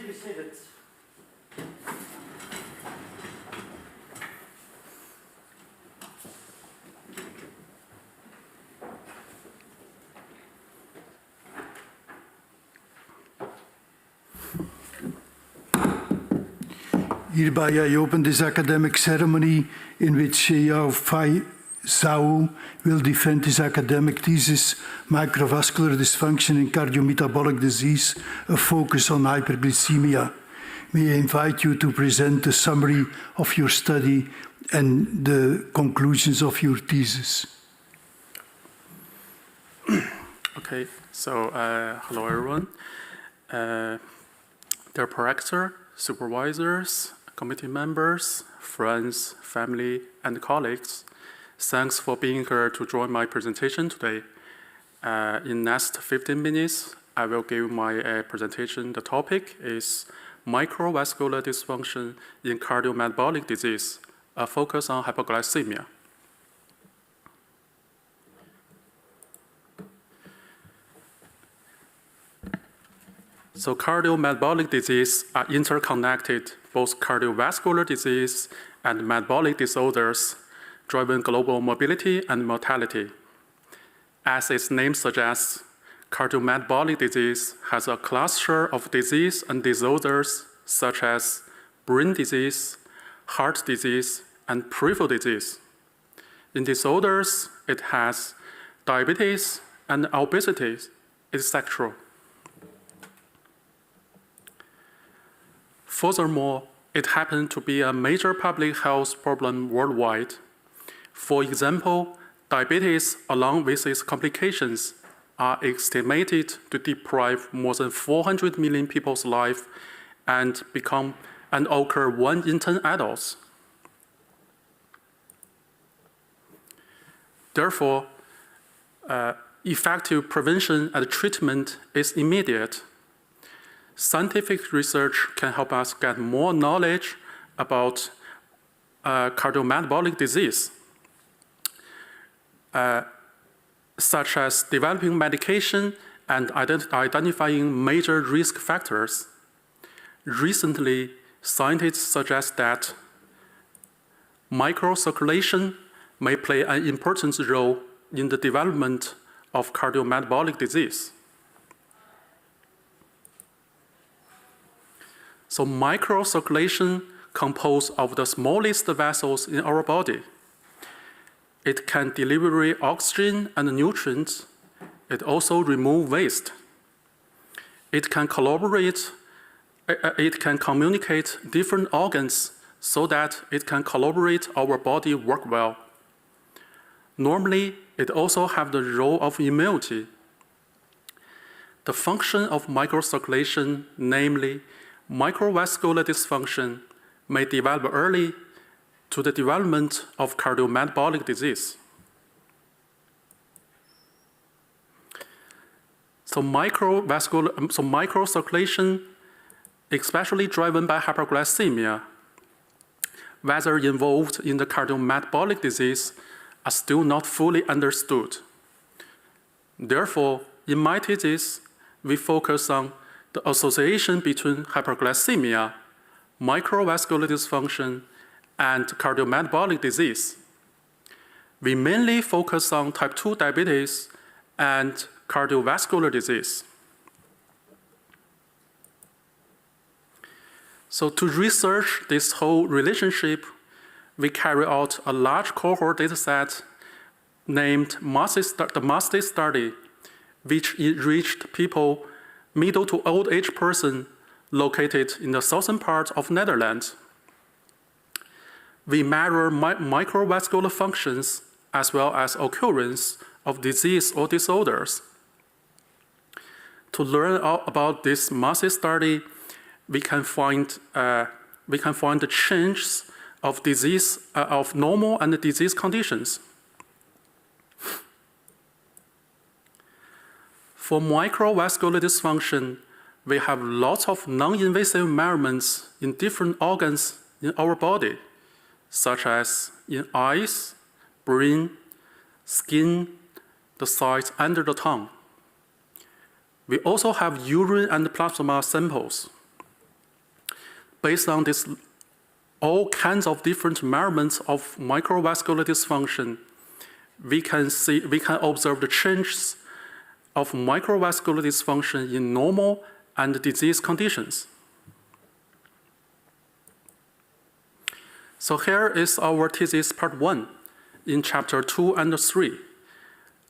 be seated. Hereby I open this academic ceremony in which Xiaofei Zhao will defend his academic thesis, Microvascular Dysfunction in Cardiometabolic Disease, a focus on hyperglycemia. May I invite you to present a summary of your study and the conclusions of your thesis. Okay, so hello everyone. Dear professor, supervisors, committee members, friends, family, and colleagues, thanks for being here to join my presentation today. In next 15 minutes, I will give my presentation. The topic is microvascular dysfunction in cardiometabolic disease, a focus on hyperglycemia. So cardiometabolic disease are interconnected, both cardiovascular disease and metabolic disorders, driving global mobility and mortality. As its name suggests, cardiometabolic disease has a cluster of disease and disorders such as brain disease, heart disease, and peripheral disease. In disorders, it has diabetes and obesity, etc. Furthermore, it happens to be a major public health problem worldwide. For example, diabetes, along with its complications, are estimated to deprive more than 400 million people's life and occur 1 in 10 adults. Therefore, effective prevention and treatment is immediate. Scientific research can help us get more knowledge about cardiometabolic disease, such as developing medication and identifying major risk factors. Recently, scientists suggest that microcirculation may play an important role in the development of cardiometabolic disease. So microcirculation composes of the smallest vessels in our body. It can deliver oxygen and nutrients. It also removes waste. It can communicate different organs so that it can collaborate our body work well. Normally, it also has the role of immunity. The function of microcirculation, namely microvascular dysfunction, may develop early to the development of cardiometabolic disease. So microcirculation, especially driven by hyperglycemia, whether involved in the cardiometabolic disease, are still not fully understood. Therefore, in my thesis, we focus on the association between hyperglycemia, microvascular dysfunction, and cardiometabolic disease. We mainly focus on type 2 diabetes and cardiovascular disease. So to research this whole relationship, we carry out a large cohort dataset named the Maastricht study, which enriched people, middle to old age person located in the southern part of Netherlands. We measure microvascular functions as well as occurrence of disease or disorders. To learn about this Maastricht study, we can find the changes of disease of normal and disease conditions. For microvascular dysfunction, we have lots of non-invasive measurements in different organs in our body, such as in eyes, brain, skin, the sides under the tongue. We also have urine and plasma samples. based on this all kinds of different measurements of microvascular dysfunction, we can observe the changes of microvascular dysfunction in normal and disease conditions. So here is our thesis part 1 in chapter 2 and 3.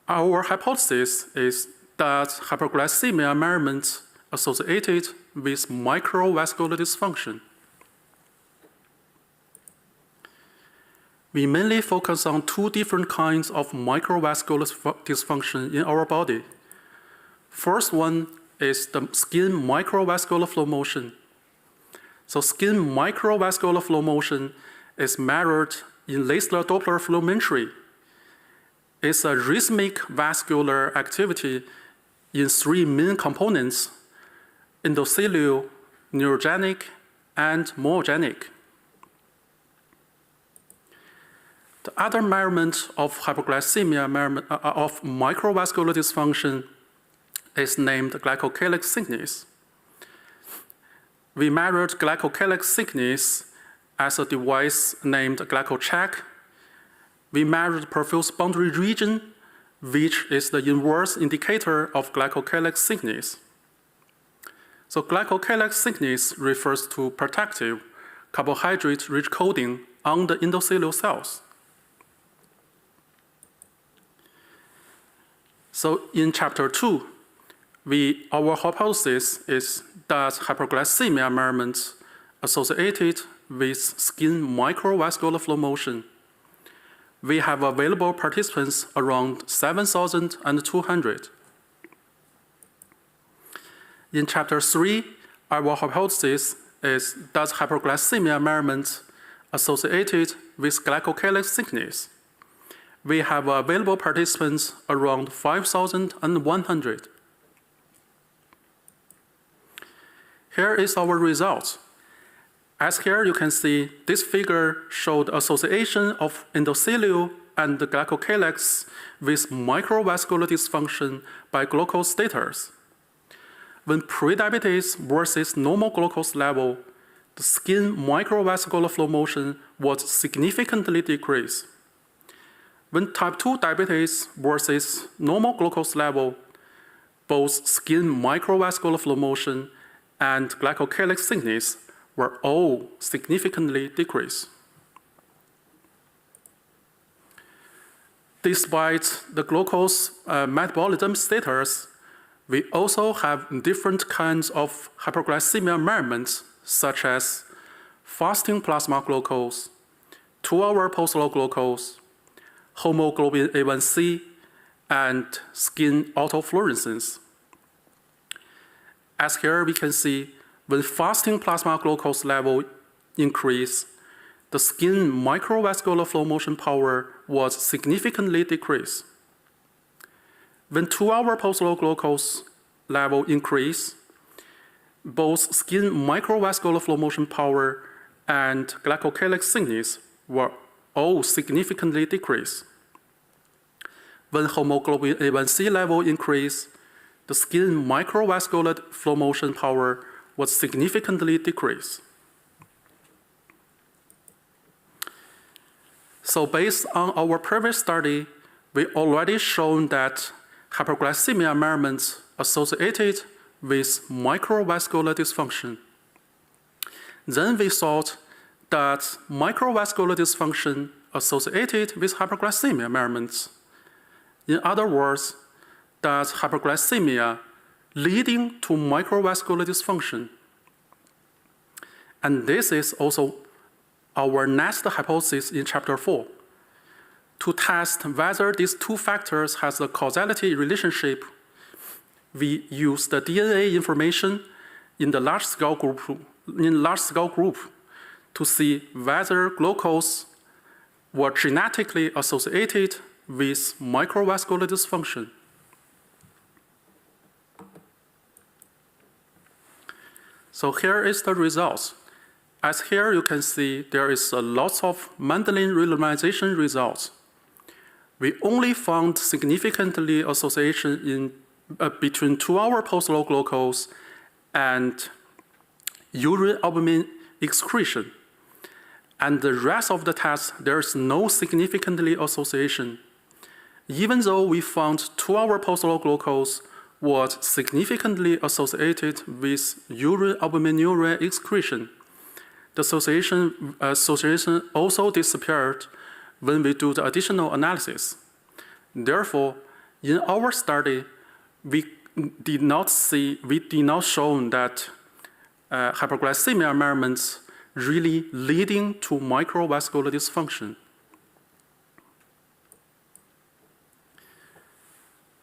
Our hypothesis is that hyperglycemia measurements associated with microvascular dysfunction. We mainly focus on 2 different kinds of microvascular dysfunction in our body. First one is the skin microvascular flow motion. So skin microvascular flow motion is measured in laser Doppler flowmetry. It's a rhythmic vascular activity in 3 main components: endothelial, neurogenic, and myogenic. The other measurement of hyperglycemia, of microvascular dysfunction, is named glycocalyx thickness. We measured glycocalyx thickness as a device named glycocheck. We measured perfuse boundary region, which is the inverse indicator of glycocalyx thickness. So glycocalyx thickness refers to protective carbohydrate-rich coating on the endothelial cells. So in chapter 2, our hypothesis is that hyperglycemia measurements associated with skin microvascular flow motion. We have available participants around 7,200. In chapter 3, our hypothesis is that hyperglycemia measurements associated with glycocalyx thickness. We have available participants around 5,100. Here is our results. As here you can see, this figure showed association of endothelial and glycocalyx with microvascular dysfunction by glucose status. When prediabetes versus normal glucose level, the skin microvascular flow motion was significantly decreased. When type 2 diabetes versus normal glucose level, both skin microvascular flow motion and glycocalyx thickness were all significantly decreased. Despite the glucose metabolism status, we also have different kinds of hyperglycemia measurements, such as fasting plasma glucose, 2-hour post-low glucose, hemoglobin A1C, and skin autofluorescence. As here we can see, when fasting plasma glucose level increased, the skin microvascular flow motion power was significantly decreased. When 2-hour post-low glucose level increased, both skin microvascular flow motion power and glycocalyx thickness were all significantly decreased. When hemoglobin A1C level increased, the skin microvascular flow motion power was significantly decreased. So based on our previous study, we already shown that hyperglycemia measurements associated with microvascular dysfunction. Then we thought that microvascular dysfunction associated with hyperglycemia measurements. In other words, that hyperglycemia leading to microvascular dysfunction. And this is also our next hypothesis in chapter 4. To test whether these 2 factors has a causality relationship, we use the DNA information in the large-scale group to see whether glucose were genetically associated with microvascular dysfunction. So here is the results. As here you can see, there is a lot of Mendelian randomization results. We only found significantly association in between 2-hour post-low glucose and urine albumin excretion. And the rest of the tests, there's no significantly association. Even though we found 2-hour post-load glucose was significantly associated with urine albuminuria excretion, the association also disappeared when we do the additional analysis. Therefore, in our study, we did not show that hyperglycemia measurements really leading to microvascular dysfunction.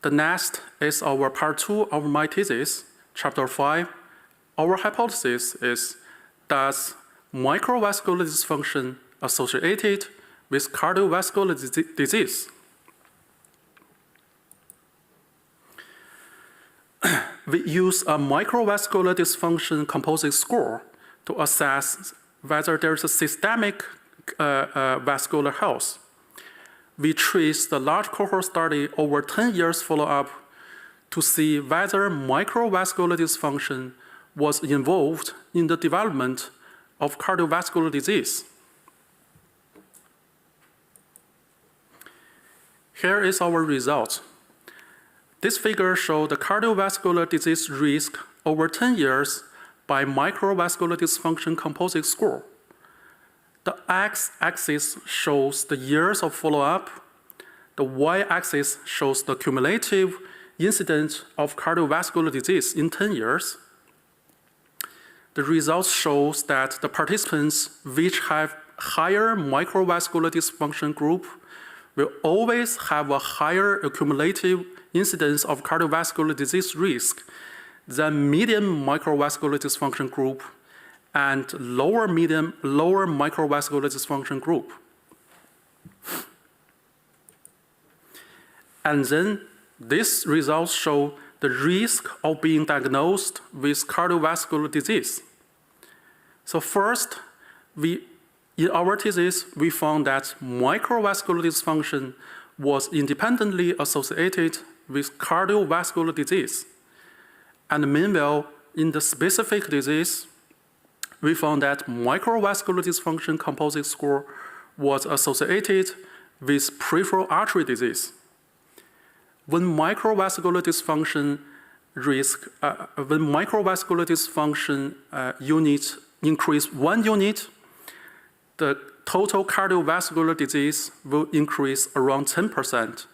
The next is our part 2 of my thesis, chapter 5. Our hypothesis is, does microvascular dysfunction associated with cardiovascular disease? We use a microvascular dysfunction composite score to assess whether there's a systemic vascular health. We trace the large cohort study over 10 years follow-up to see whether microvascular dysfunction was involved in the development of cardiovascular disease. Here is our result. This figure shows the cardiovascular disease risk over 10 years by microvascular dysfunction composite score. The x-axis shows the years of follow-up. The y-axis shows the cumulative incidence of cardiovascular disease in 10 years. The results shows that the participants which have higher microvascular dysfunction group will always have a higher cumulative incidence of cardiovascular disease risk than medium microvascular dysfunction group and lower microvascular dysfunction group. And then these results show the risk of being diagnosed with cardiovascular disease. So first, in our thesis, we found that microvascular dysfunction was independently associated with cardiovascular disease. And meanwhile, in the specific disease, we found that microvascular dysfunction composite score was associated with peripheral artery disease. When microvascular dysfunction unit increase 1 unit, the total cardiovascular disease will increase around 10%.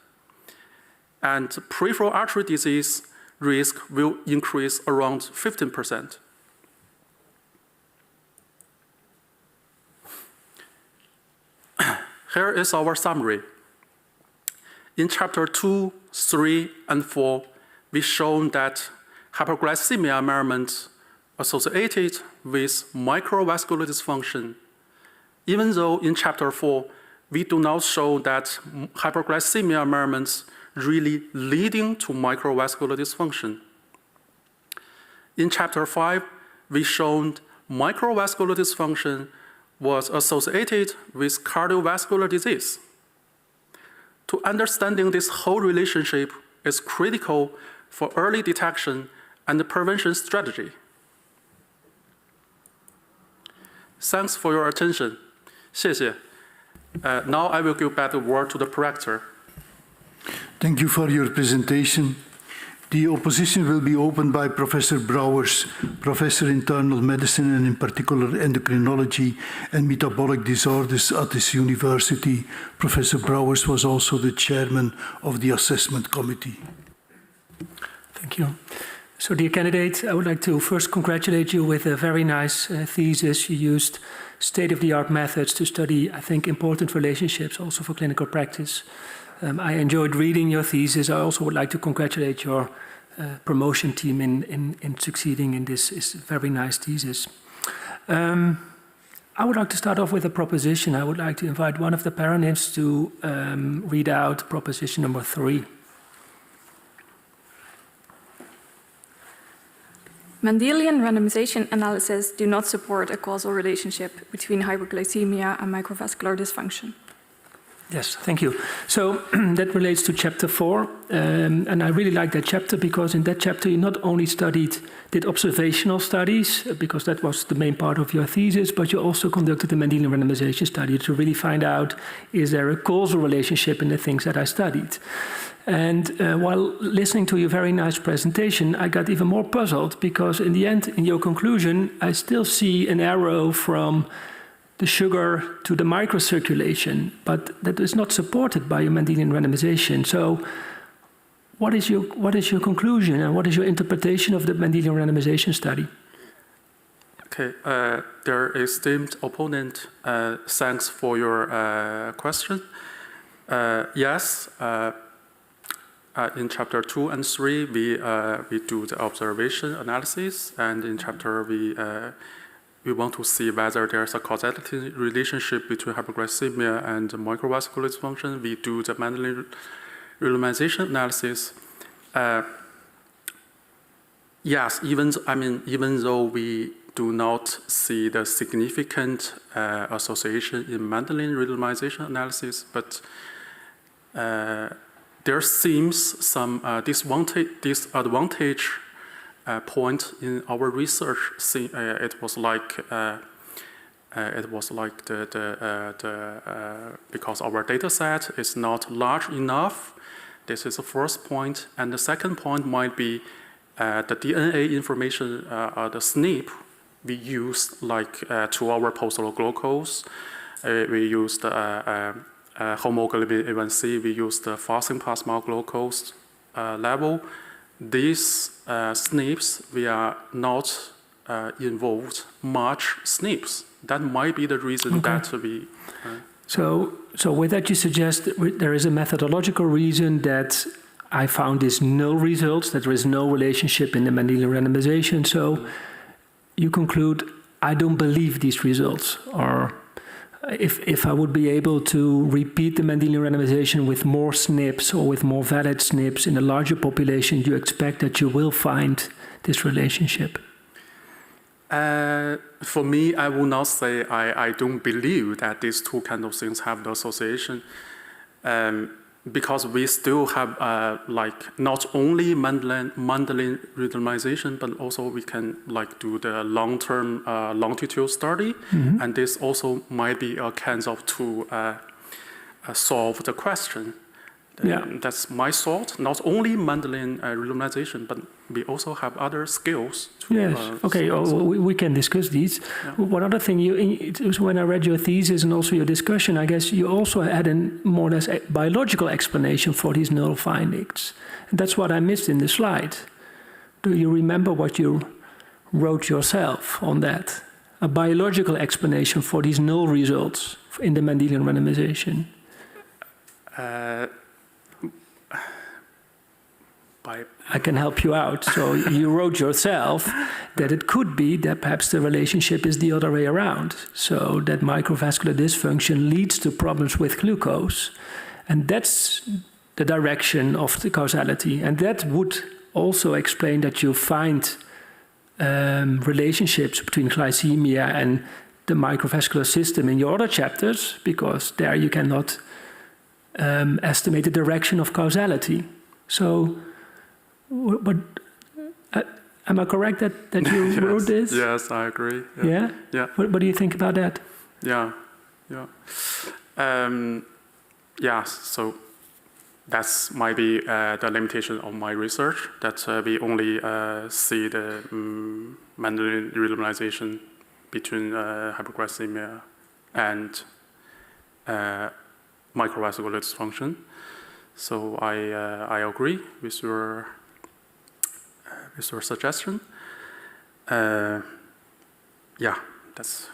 And peripheral artery disease risk will increase around 15%. Here is our summary. In chapter 2, 3, and 4, we shown that hyperglycemia measurements associated with microvascular dysfunction, even though in chapter 4, we do not show that hyperglycemia measurements really leading to microvascular dysfunction. In chapter 5, we showed microvascular dysfunction was associated with cardiovascular disease. To understanding this whole relationship is critical for early detection and prevention strategy. Thanks for your attention. 谢谢. Now I will give back the word to the director. Thank you for your presentation. The opposition will be opened by Professor Brouwers, Professor Internal Medicine and in particular endocrinology and metabolic disorders at this university. Professor Brouwers was also the chairman of the assessment committee. Thank you. So dear candidate, I would like to first congratulate you with a very nice thesis. You used state-of-the-art methods to study, I think, important relationships also for clinical practice. I enjoyed reading your thesis. I also would like to congratulate your promotion team in succeeding in this very nice thesis. I would like to start off with a proposition. I would like to invite one of the panelists to read out proposition number 3. Mendelian randomization analysis do not support a causal relationship between hyperglycemia and microvascular dysfunction. Yes, thank you. So that relates to chapter 4, and I really like that chapter because in that chapter you not only did observational studies, because that was the main part of your thesis, but you also conducted a Mendelian randomization study to really find out, is there a causal relationship in the things that I studied? And while listening to your very nice presentation, I got even more puzzled because in the end, in your conclusion, I still see an arrow from the sugar to the microcirculation, but that is not supported by your Mendelian randomization. So what is your conclusion and what is your interpretation of the Mendelian randomization study? Okay, dear esteemed opponent, thanks for your question. Yes, in chapter 2 and 3, we do the observation analysis, and in chapter we want to see whether there's a causality relationship between hyperglycemia and microvascular dysfunction. We do the Mendelian randomization analysis. Yes, even though we do not see the significant association in Mendelian randomization analysis, but there seems some disadvantage point in our research. It was like because our data set is not large enough. This is the first point, and the second point might be the DNA information, the SNP we used, like 2-hour postural glucose. We used hemoglobin A1C. We used the fasting plasma glucose level. These SNPs, we are not involved much SNPs. That might be the reason that we. So with that, you suggest that there is a methodological reason that I found these null results, that there is no relationship in the Mendelian randomization. So you conclude, I don't believe these results. Or if I would be able to repeat the Mendelian randomization with more SNPs or with more valid SNPs in a larger population, you expect that you will find this relationship? For me, I will not say I don't believe that these two kind of things have the association, because we still have not only Mendelian randomization, but also we can do the long-term longitudinal study, and this also might be a kind of to solve the question. That's my thought. Not only Mendelian randomization, but we also have other skills. We can discuss these. Yeah. One other thing, it was when I read your thesis and also your discussion, I guess you also had a more or less biological explanation for these null findings. And that's what I missed in the slide. Do you remember what you wrote yourself on that? A biological explanation for these null results in the Mendelian randomization. I can help you out. So you wrote yourself that it could be that perhaps the relationship is the other way around. So that microvascular dysfunction leads to problems with glucose. And that's the direction of the causality. And that would also explain that you find relationships between glycemia and the microvascular system in your other chapters, because there you cannot estimate the direction of causality. So, but am I correct that you yes. wrote this? Yes, I agree. Yeah? Yeah. What do you think about that? Yeah. So that's might be the limitation of my research, that we only see the Mendelian randomization between hyperglycemia and microvascular dysfunction. So I agree with your suggestion. That's.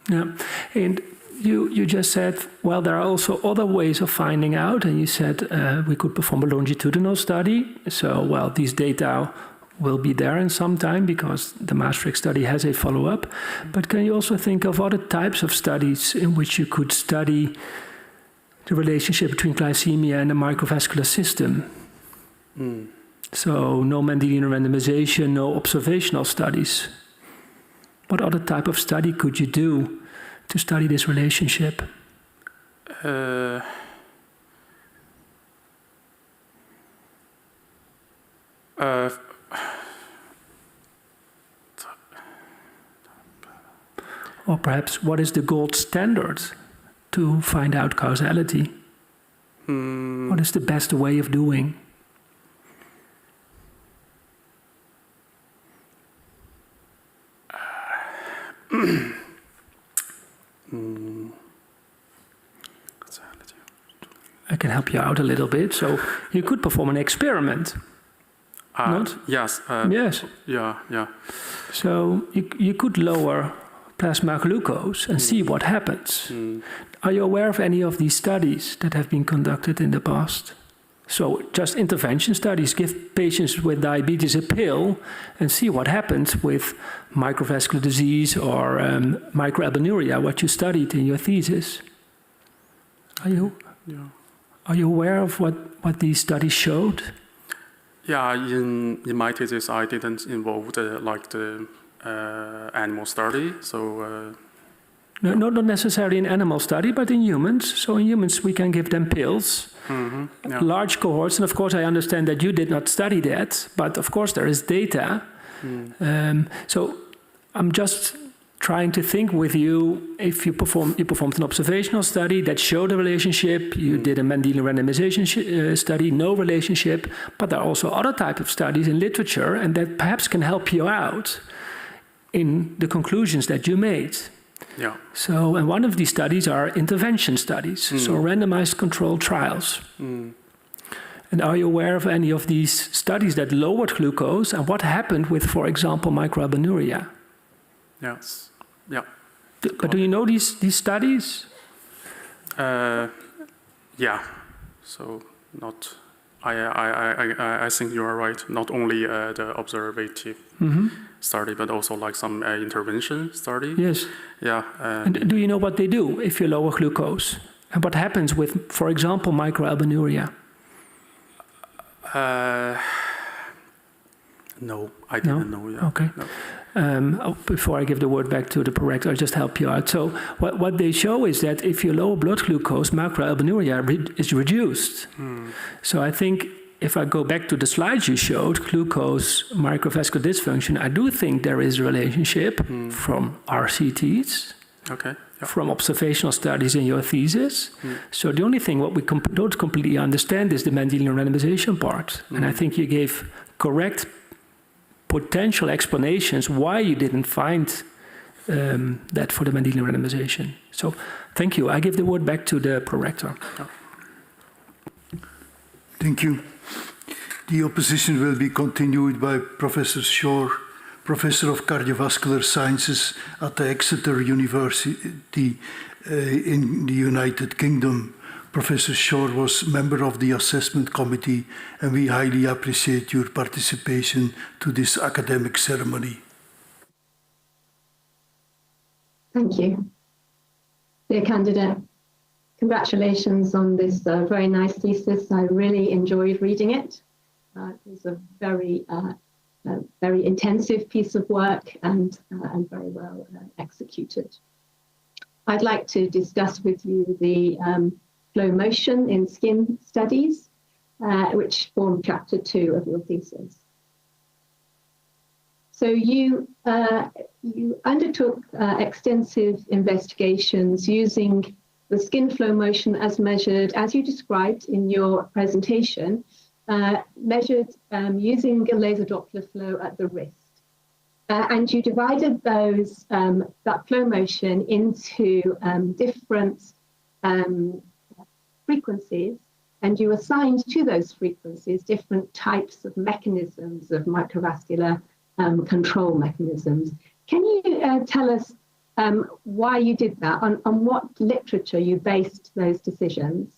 Yeah, and you just said, well, there are also other ways of finding out, and you said we could perform a longitudinal study. So, well, these data will be there in some time because the Maastricht study has a follow-up. But can you also think of other types of studies in which you could study the relationship between glycemia and the microvascular system? So no Mendelian randomization, no observational studies. What other type of study could you do to study this relationship? Uh, Or perhaps what is the gold standard to find out causality? What is the best way of doing? I can help you out a little bit. So you could perform an experiment. Not? Yes. Yes. Yeah. So you could lower plasma glucose and see what happens. Are you aware of any of these studies that have been conducted in the past? So just intervention studies, give patients with diabetes a pill and see what happens with microvascular disease or microalbuminuria, what you studied in your thesis. Are you aware of what these studies showed? Yeah, in my thesis, I didn't involve the animal study, so. No, not necessarily in animal study, but in humans. So in humans, we can give them pills, large cohorts. And of course, I understand that you did not study that, but of course, there is data. So I'm just trying to think with you, if you performed an observational study that showed a relationship, you did a Mendelian randomization study, no relationship, but there are also other types of studies in literature, and that perhaps can help you out in the conclusions that you made. Yeah. So, and one of these studies are intervention studies, so randomized controlled trials. And are you aware of any of these studies that lowered glucose and what happened with, for example, microalbuminuria? Yes. Yeah. But do you know these studies? Yeah. So not. I think you are right. Not only the observative study, but also like some intervention study. Yes. Yeah. And do you know what they do if you lower glucose? And what happens with, for example, microalbuminuria? No, I didn't know. Yeah. Okay. No. Before I give the word back to the prorector, I'll just help you out. So what they show is that if you lower blood glucose, microalbuminuria is reduced. So I think if I go back to the slides you showed, glucose, microvascular dysfunction, I do think there is a relationship from RCTs, Okay. Yeah. from observational studies in your thesis. So the only thing what we don't completely understand is the Mendelian randomization part. And I think you gave correct potential explanations why you didn't find that for the Mendelian randomization. So thank you. I give the word back to the prorector. Thank you. The opposition will be continued by Professor Shore, Professor of Cardiovascular Sciences at the Exeter University in the United Kingdom. Professor Shore was member of the assessment committee, and we highly appreciate your participation to this academic ceremony. Thank you. Dear candidate, congratulations on this very nice thesis. I really enjoyed reading it. It was a very intensive piece of work and very well executed. I'd like to discuss with you the flow motion in skin studies, which form chapter 2 of your thesis. So you undertook extensive investigations using the skin flow motion as measured, as you described in your presentation, measured using a laser Doppler flow at the wrist. And you divided those that flow motion into different frequencies, and you assigned to those frequencies different types of mechanisms of microvascular control mechanisms. Can you tell us why you did that, on what literature you based those decisions?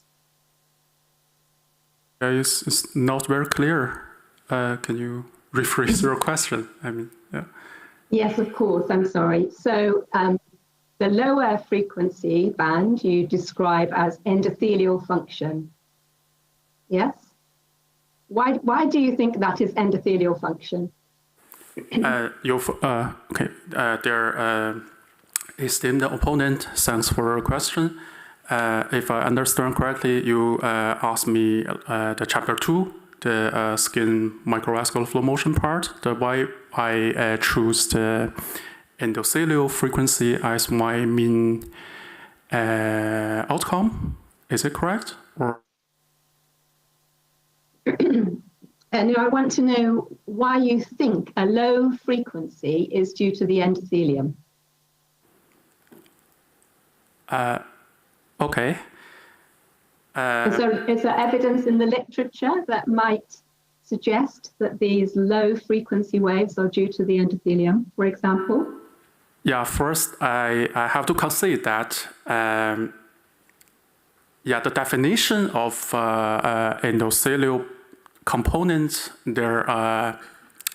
It's not very clear. Can you rephrase your question? I mean, yeah. Yes, of course. I'm sorry. So the lower frequency band you describe as endothelial function. Yes? Why do you think that is endothelial function? Okay. Their esteemed opponent, thanks for your question. If I understand correctly, you asked me the chapter 2 the skin microvascular flow motion part. The why I choose the endothelial frequency as my mean outcome. Is it correct? Or No, I want to know why you think a low frequency is due to the endothelium. okay. Is there evidence in the literature that might suggest that these low frequency waves are due to the endothelium, for example? Yeah, first I have to concede that the definition of endothelial components, their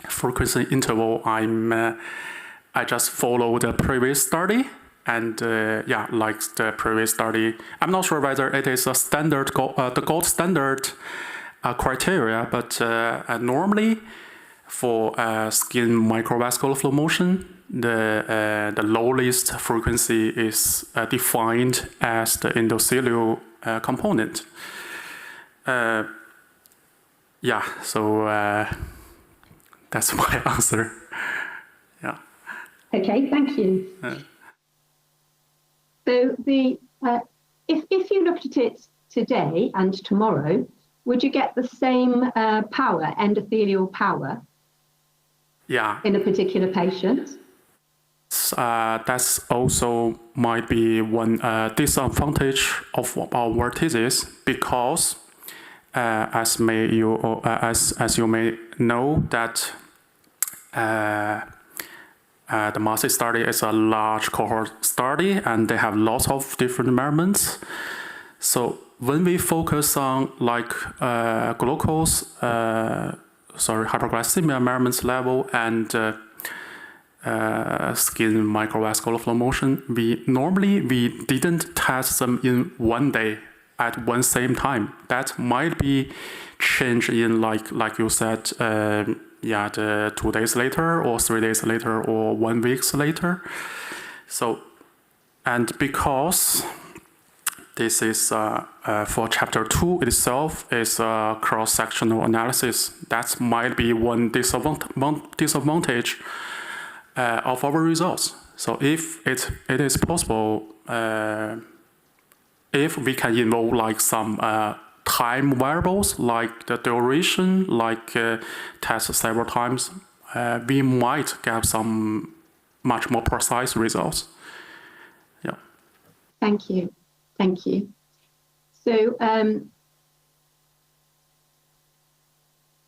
frequency interval, I just follow the previous study. And like the previous study, I'm not sure whether it is a standard, the gold standard criteria, but normally for skin microvascular flow motion, the lowest frequency is defined as the endothelial component. So that's my answer. Yeah. Okay, thank you. So if you looked at it today and tomorrow, would you get the same power, endothelial power, in a particular patient? That's also might be one disadvantage of our thesis, because as you may know that the Maastricht study is a large cohort study, and they have lots of different measurements. So when we focus on like hyperglycemia measurements level and skin microvascular flow motion, we didn't test them in one day at one same time. That might be changed in like you said, the 2 days later or 3 days later or 1 week later. So, and because this is for chapter 2 itself is a cross-sectional analysis, that might be one disadvantage of our results. So if it is possible, if we can involve like some time variables, like the duration, like test several times, we might get some much more precise results. Yeah. Thank you. Thank you. So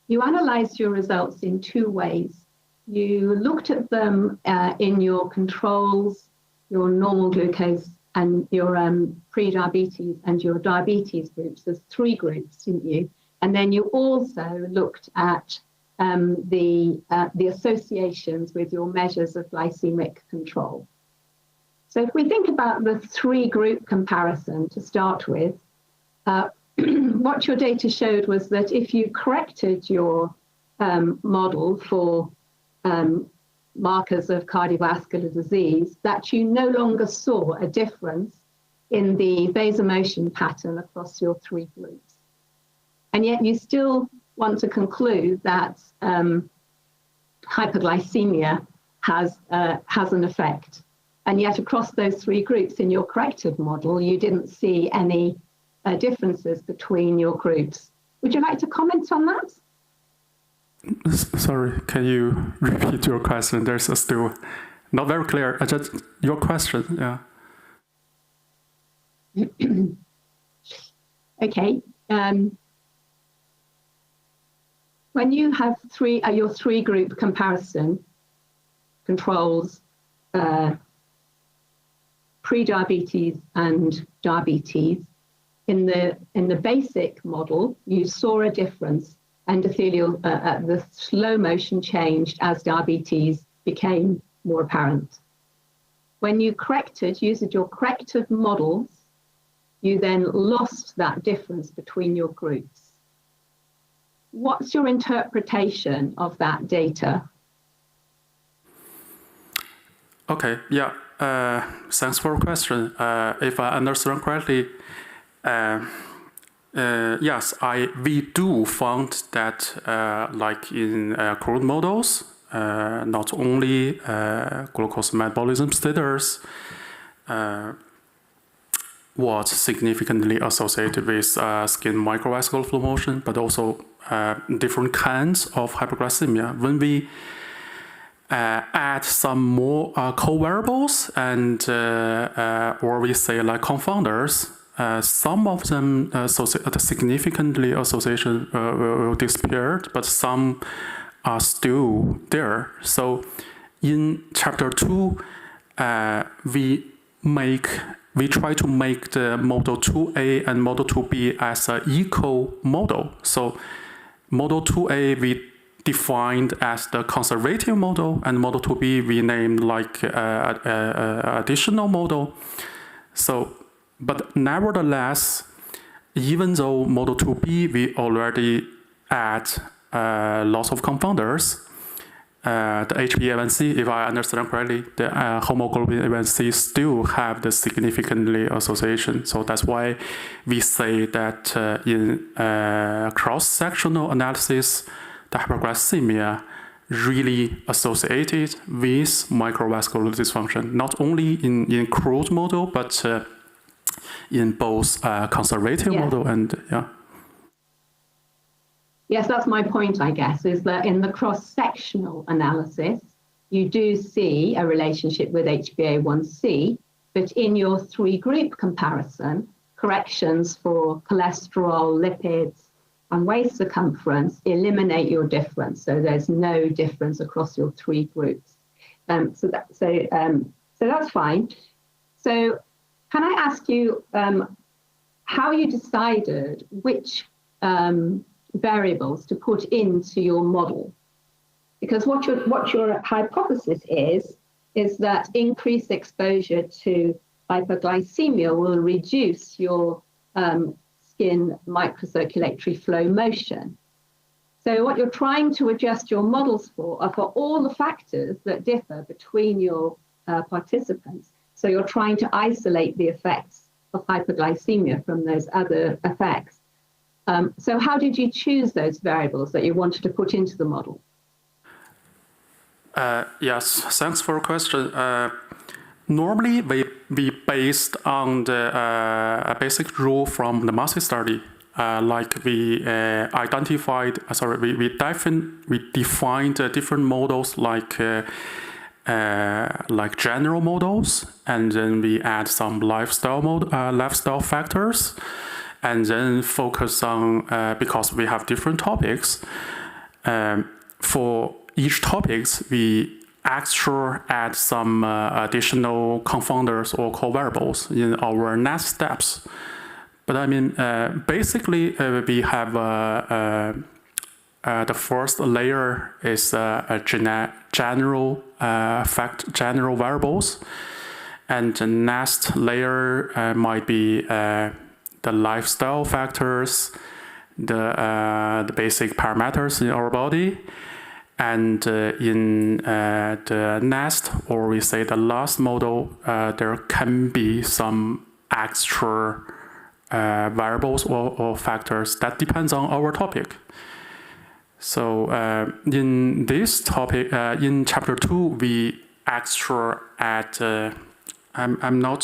you analyzed your results in 2 ways. You looked at them in your controls, your normal glucose, and your pre-diabetes and your diabetes groups. There's 3 groups, didn't you? And then you also looked at the associations with your measures of glycemic control. So if we think about the 3-group comparison to start with, what your data showed was that if you corrected your model for markers of cardiovascular disease, that you no longer saw a difference in the vasomotion pattern across your 3 groups. And yet you still want to conclude that hyperglycemia has an effect. And yet across those 3 groups in your corrected model, you didn't see any differences between your groups. Would you like to comment on that? Sorry, can you repeat your question? There's still not very clear. Just your question, yeah. Okay. When you have your 3-group comparison, controls, pre-diabetes and diabetes, in the basic model, you saw a difference. Endothelial, the slow motion changed as diabetes became more apparent. When you used your corrected models, you then lost that difference between your groups. What's your interpretation of that data? Okay, yeah, thanks for the question. If I understand correctly, Yes, we do found that like in crude models, not only glucose metabolism status was significantly associated with skin microvascular flow motion, but also different kinds of hyperglycemia. When we add some more co-variables and or we say like confounders, some of them significantly association will disappear, but some are still there. So in chapter 2, we try to make the model 2A and model 2B as an equal model. So model 2A we defined as the conservative model, and model 2B we named like additional model. So, but nevertheless, even though model 2B we already add lots of confounders, the HbA1c, if I understand correctly, the hemoglobin A1c still have the significantly association. So that's why we say that in cross-sectional analysis, the hyperglycemia really associated with microvascular dysfunction, not only in crude model, but in both conservative model and Yes, that's my point, I guess, is that in the cross-sectional analysis, you do see a relationship with HbA1c, but in your three-group comparison, corrections for cholesterol, lipids, and waist circumference eliminate your difference. So there's no difference across your three groups. So that's fine. So can I ask you how you decided which variables to put into your model? Because what your hypothesis is that increased exposure to hyperglycemia will reduce your skin microcirculatory flow motion. So what you're trying to adjust your models for are for all the factors that differ between your participants. So you're trying to isolate the effects of hyperglycemia from those other effects. So how did you choose those variables that you wanted to put into the model? Yes, thanks for the question. Normally, we based on the basic rule from the Maastricht study. Like we defined different models like general models, and then we add some lifestyle factors, and then focus on because we have different topics. For each topics, we extra add some additional confounders or covariables in our next steps. But I mean, basically, we have the first layer is general variables, and the next layer might be the lifestyle factors, the basic parameters in our body. And in the next, or we say the last model, there can be some extra variables or factors that depends on our topic. So in this topic, in chapter 2, we extra add. I'm not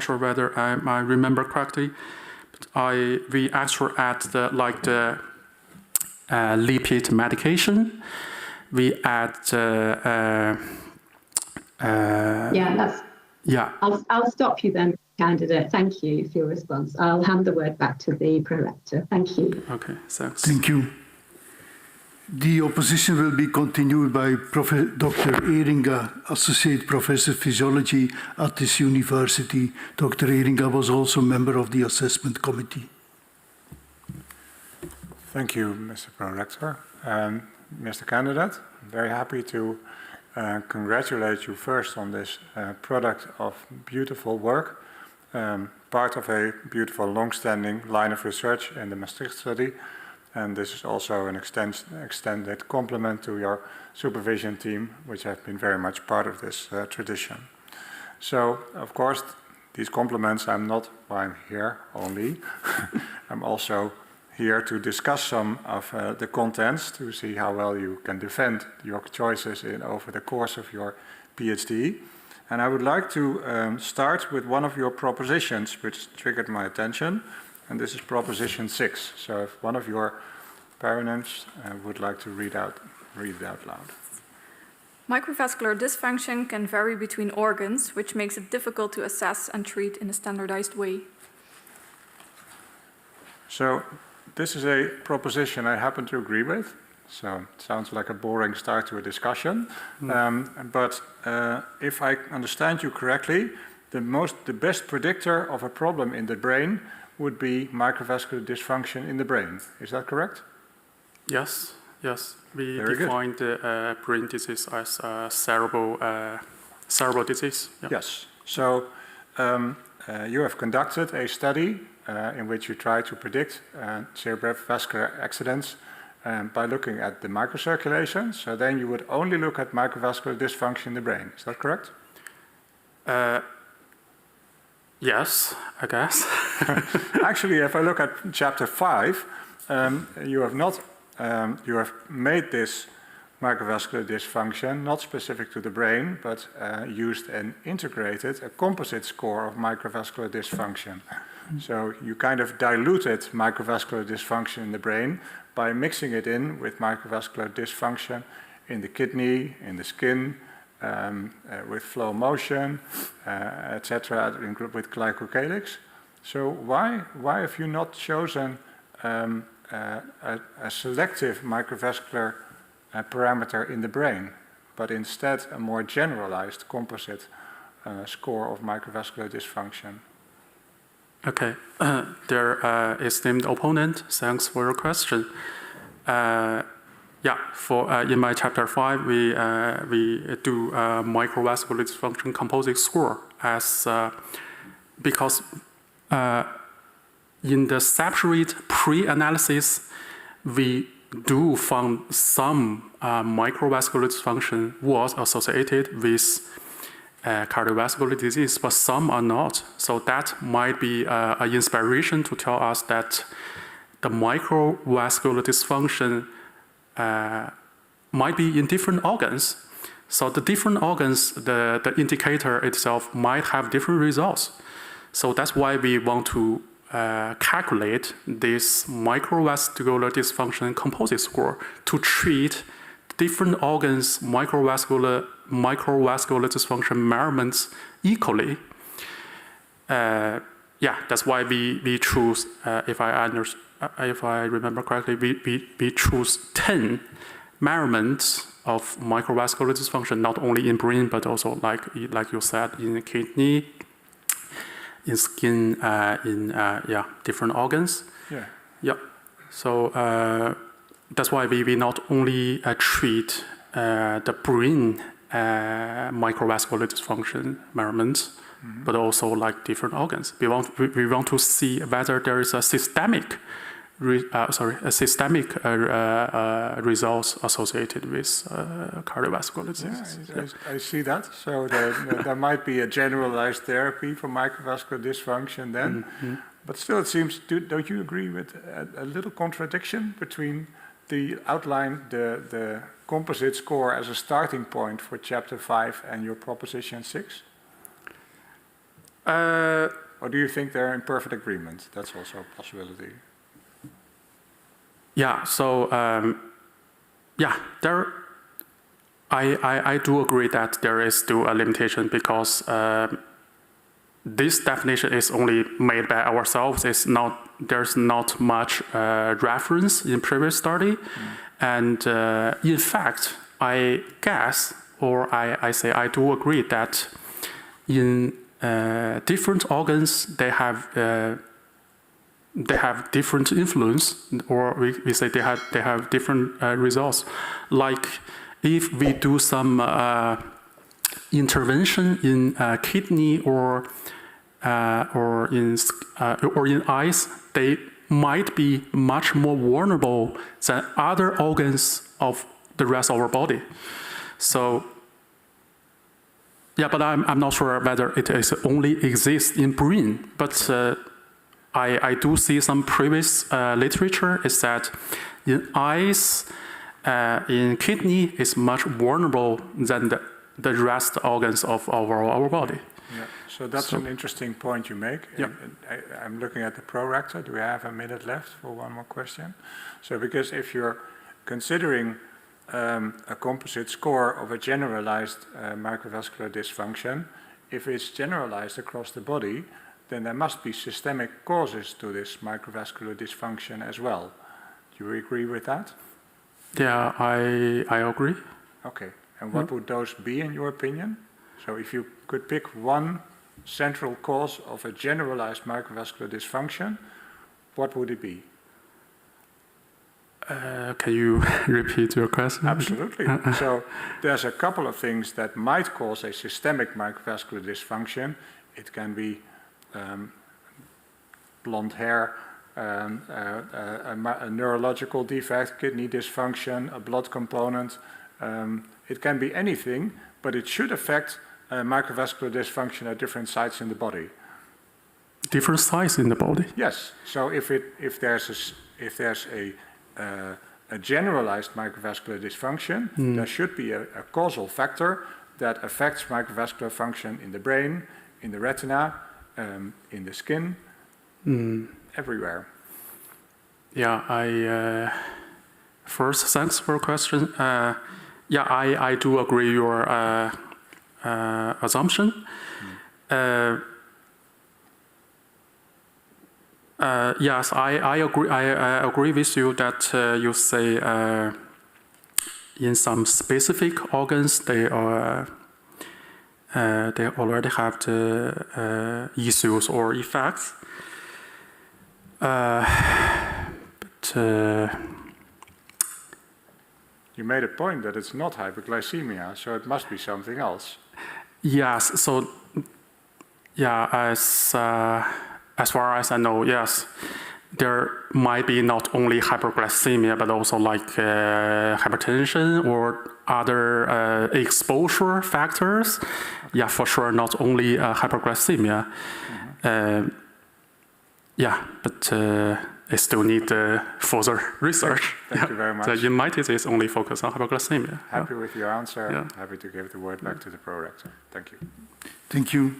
sure whether I remember correctly, but we extra add the lipid medication. We add I'll stop you then, candidate. Thank you for your response. I'll hand the word back to the prorector. Thank you. Okay, thanks. Thank you. The opposition will be continued by Dr. Ehringa, Associate Professor of Physiology at this university. Dr. Ehringa was also a member of the assessment committee. Thank you, Mr. Prorector. Mr. Candidate, I'm very happy to congratulate you first on this product of beautiful work, part of a beautiful long-standing line of research in the Maastricht study. And this is also an extended complement to your supervision team, which have been very much part of this tradition. So, of course, these compliments, I'm not why I'm here only. I'm also here to discuss some of the contents to see how well you can defend your choices over the course of your PhD. And I would like to start with one of your propositions, which triggered my attention, and this is proposition 6. So if one of your parents would like to read it out loud. Microvascular dysfunction can vary between organs, which makes it difficult to assess and treat in a standardized way. So this is a proposition I happen to agree with. So it sounds like a boring start to a discussion. But if I understand you correctly, the best predictor of a problem in the brain would be microvascular dysfunction in the brain. Is that correct? Yes, yes. We Very good. defined brain disease as cerebral disease. Yeah. Yes. So you have conducted a study in which you try to predict cerebrovascular accidents by looking at the microcirculation. So then you would only look at microvascular dysfunction in the brain. Is that correct? Yes, I guess. Actually, if I look at chapter 5, you have made this microvascular dysfunction not specific to the brain, but used and integrated a composite score of microvascular dysfunction. So you kind of diluted microvascular dysfunction in the brain by mixing it in with microvascular dysfunction in the kidney, in the skin, with flow motion, etc., with glycocalyx. So why have you not chosen a selective microvascular parameter in the brain, but instead a more generalized composite score of microvascular dysfunction? Okay, dear esteemed opponent, thanks for your question. In my chapter 5, we do microvascular dysfunction composite score as because in the separate pre-analysis, we do found some microvascular dysfunction was associated with cardiovascular disease, but some are not. So that might be an inspiration to tell us that the microvascular dysfunction might be in different organs. So the different organs, the indicator itself might have different results. So that's why we want to calculate this microvascular dysfunction composite score to treat different organs' microvascular dysfunction measurements equally. That's why we choose, if I remember correctly, we choose 10 measurements of microvascular dysfunction, not only in brain, but also, like you said, in the kidney, in skin, in different organs. Yeah. Yeah. So that's why we not only treat the brain microvascular dysfunction measurements, but also like different organs. We want to see whether there is a systemic results associated with cardiovascular disease. I see that. So there might be a generalized therapy for microvascular dysfunction then. But still, it seems, don't you agree with a little contradiction between the outline, the composite score as a starting point for chapter 5 and your proposition 6? Or do you think they're in perfect agreement? That's also a possibility. Yeah, so I do agree that there is still a limitation because this definition is only made by ourselves. There's not much reference in previous study, and in fact, I guess, or I say I do agree that in different organs they have different influence, or we say they have different results. Like if we do some intervention in kidney or in eyes, they might be much more vulnerable than other organs of the rest of our body. So Yeah, but I'm not sure whether it is only exists in brain. But I do see some previous literature is that in eyes, in kidney is much vulnerable than the rest organs of our body. Yeah. So that's an interesting point you make. Yeah. I'm looking at the prorector. Do we have a minute left for one more question? So because if you're considering a composite score of a generalized microvascular dysfunction, if it's generalized across the body, then there must be systemic causes to this microvascular dysfunction as well. Do you agree with that? Yeah, I agree. Okay. And what would those be in your opinion? So if you could pick one central cause of a generalized microvascular dysfunction, what would it be? Can you repeat your question? Absolutely. So there's a couple of things that might cause a systemic microvascular dysfunction. It can be blonde hair, a neurological defect, kidney dysfunction, a blood component. It can be anything, but it should affect microvascular dysfunction at different sites in the body. Different sites in the body? Yes. So if there's a generalized microvascular dysfunction, there should be a causal factor that affects microvascular function in the brain, in the retina, in the skin, everywhere. Yeah, first, thanks for your question. Yeah, I do agree your assumption. Yes, I agree. I agree with you that you say in some specific organs they already have the issues or effects. But you made a point that it's not hyperglycemia, so it must be something else. Yes. So yeah, as far as I know, yes, there might be not only hyperglycemia, but also like hypertension or other exposure factors. Yeah, for sure, not only hyperglycemia. Yeah, but I still need further research. Thank you very much. The United is only focused on hyperglycemia. Happy with your answer. Yeah. Happy to give the word back to the prorector. Thank you. Thank you.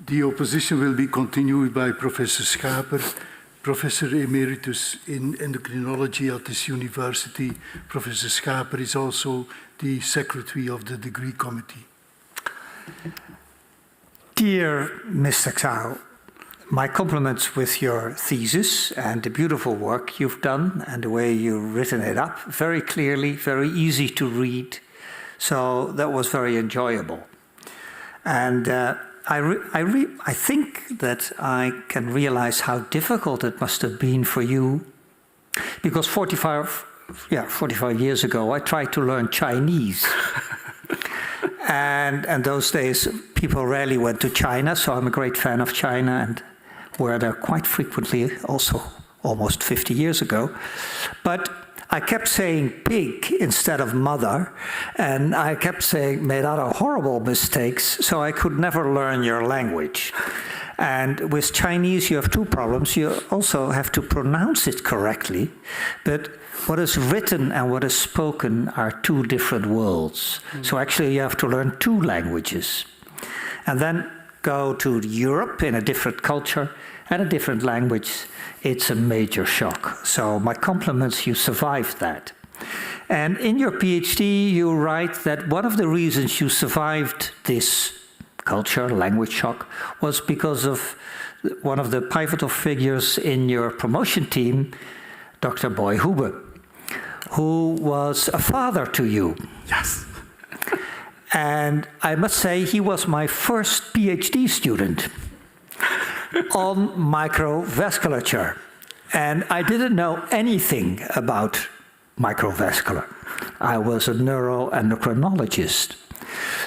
The opposition will be continued by Professor Schaper, Professor Emeritus in Endocrinology at this university. Professor Schaper is also the secretary of the degree committee. Dear Mr. Zhao, my compliments with your thesis and the beautiful work you've done and the way you've written it up. Very clearly, very easy to read. So that was very enjoyable. And I think that I can realize how difficult it must have been for you, because 45 years ago I tried to learn Chinese. and those days people rarely went to China, so I'm a great fan of China and were there quite frequently also almost 50 years ago. But I kept saying pig instead of mother, and I kept saying, made other horrible mistakes, so I could never learn your language. And with Chinese, you have two problems. You also have to pronounce it correctly, but what is written and what is spoken are two different worlds. So actually, you have to learn two languages. And then go to Europe in a different culture and a different language. It's a major shock. So my compliments, you survived that. And in your PhD, you write that one of the reasons you survived this culture, language shock, was because of one of the pivotal figures in your promotion team, Dr. Boy Hube, who was a father to you. Yes. And I must say, he was my first PhD student on microvasculature. And I didn't know anything about microvascular. I was a neuroendocrinologist.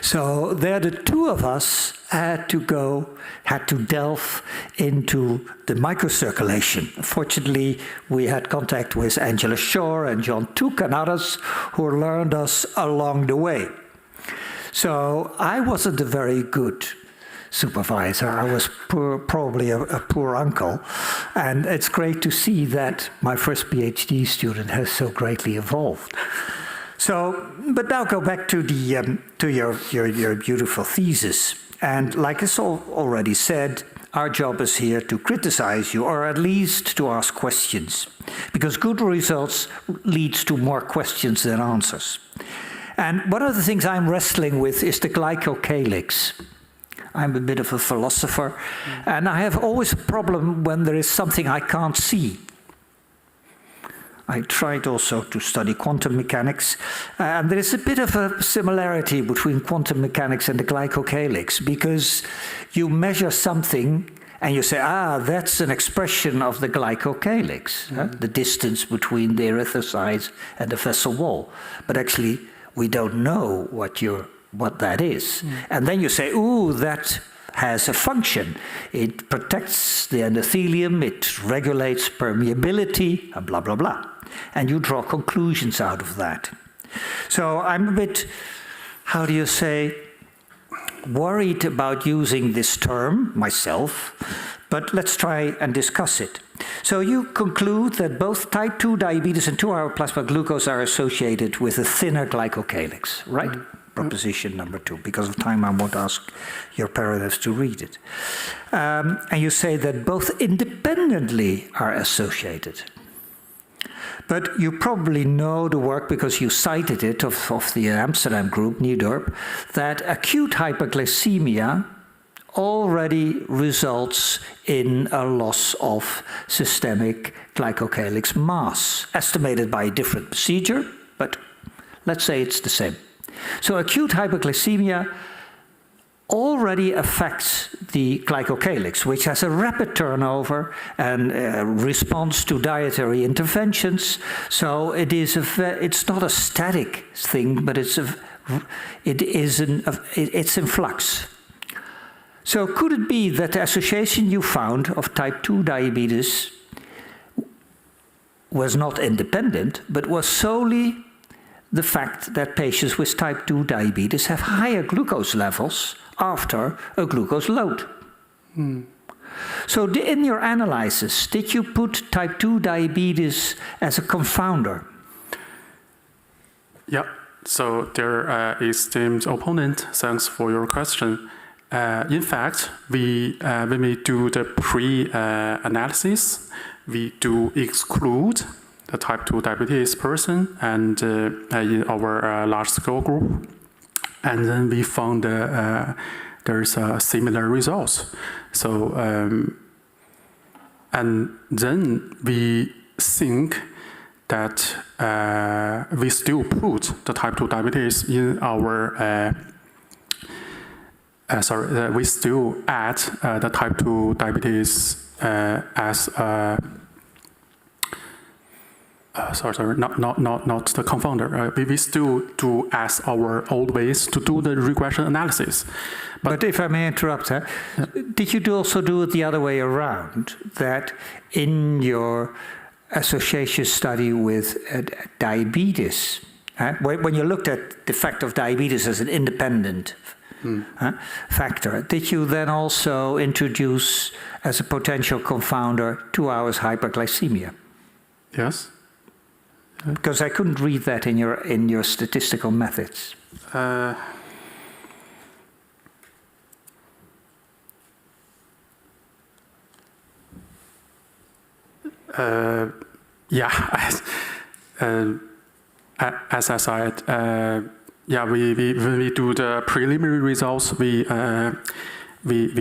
So there the two of us had to delve into the microcirculation. Fortunately, we had contact with Angela Shore and John Took and others who learned us along the way. So I wasn't a very good supervisor. I was probably a poor uncle. And it's great to see that my first PhD student has so greatly evolved. So, but now go back to your beautiful thesis. And like I already said, our job is here to criticize you, or at least to ask questions, because good results leads to more questions than answers. And one of the things I'm wrestling with is the glycocalyx. I'm a bit of a philosopher, and I have always a problem when there is something I can't see. I tried also to study quantum mechanics, and there is a bit of a similarity between quantum mechanics and the glycocalyx, because you measure something and you say, that's an expression of the glycocalyx, the distance between the erythrocytes and the vessel wall. But actually, we don't know what that is. And then you say, that has a function. It protects the endothelium, it regulates permeability, and blah, blah, blah. And you draw conclusions out of that. So I'm a bit, worried about using this term myself, but let's try and discuss it. So you conclude that both type 2 diabetes and 2-hour plasma glucose are associated with a thinner glycocalyx, right? Proposition number 2. Because of time, I won't ask your paragraphs to read it. And you say that both independently are associated. But you probably know the work, because you cited it, of the Amsterdam group, Niedorp, that acute hyperglycemia already results in a loss of systemic glycocalyx mass, estimated by a different procedure, but let's say it's the same. So acute hyperglycemia already affects the glycocalyx, which has a rapid turnover and responds to dietary interventions. So it's not a static thing, but it's in flux. So could it be that the association you found of type 2 diabetes was not independent, but was solely the fact that patients with type 2 diabetes have higher glucose levels after a glucose load? So in your analysis, did you put type 2 diabetes as a confounder? Yeah, so there esteemed opponent, thanks for your question. In fact, when we do the pre-analysis, we do exclude the type 2 diabetes person and in our large-scale group. And then we found there's similar results. So, and then we think that we still put the type 2 diabetes in our we still add the type 2 diabetes as not the confounder. We still do as our old ways to do the regression analysis. But if I may interrupt, did you also do it the other way around? That in your association study with diabetes, when you looked at the fact of diabetes as an independent factor, did you then also introduce as a potential confounder 2 hours hyperglycemia? Yes. Because I couldn't read that in your statistical methods. As I said, when we do the preliminary results, we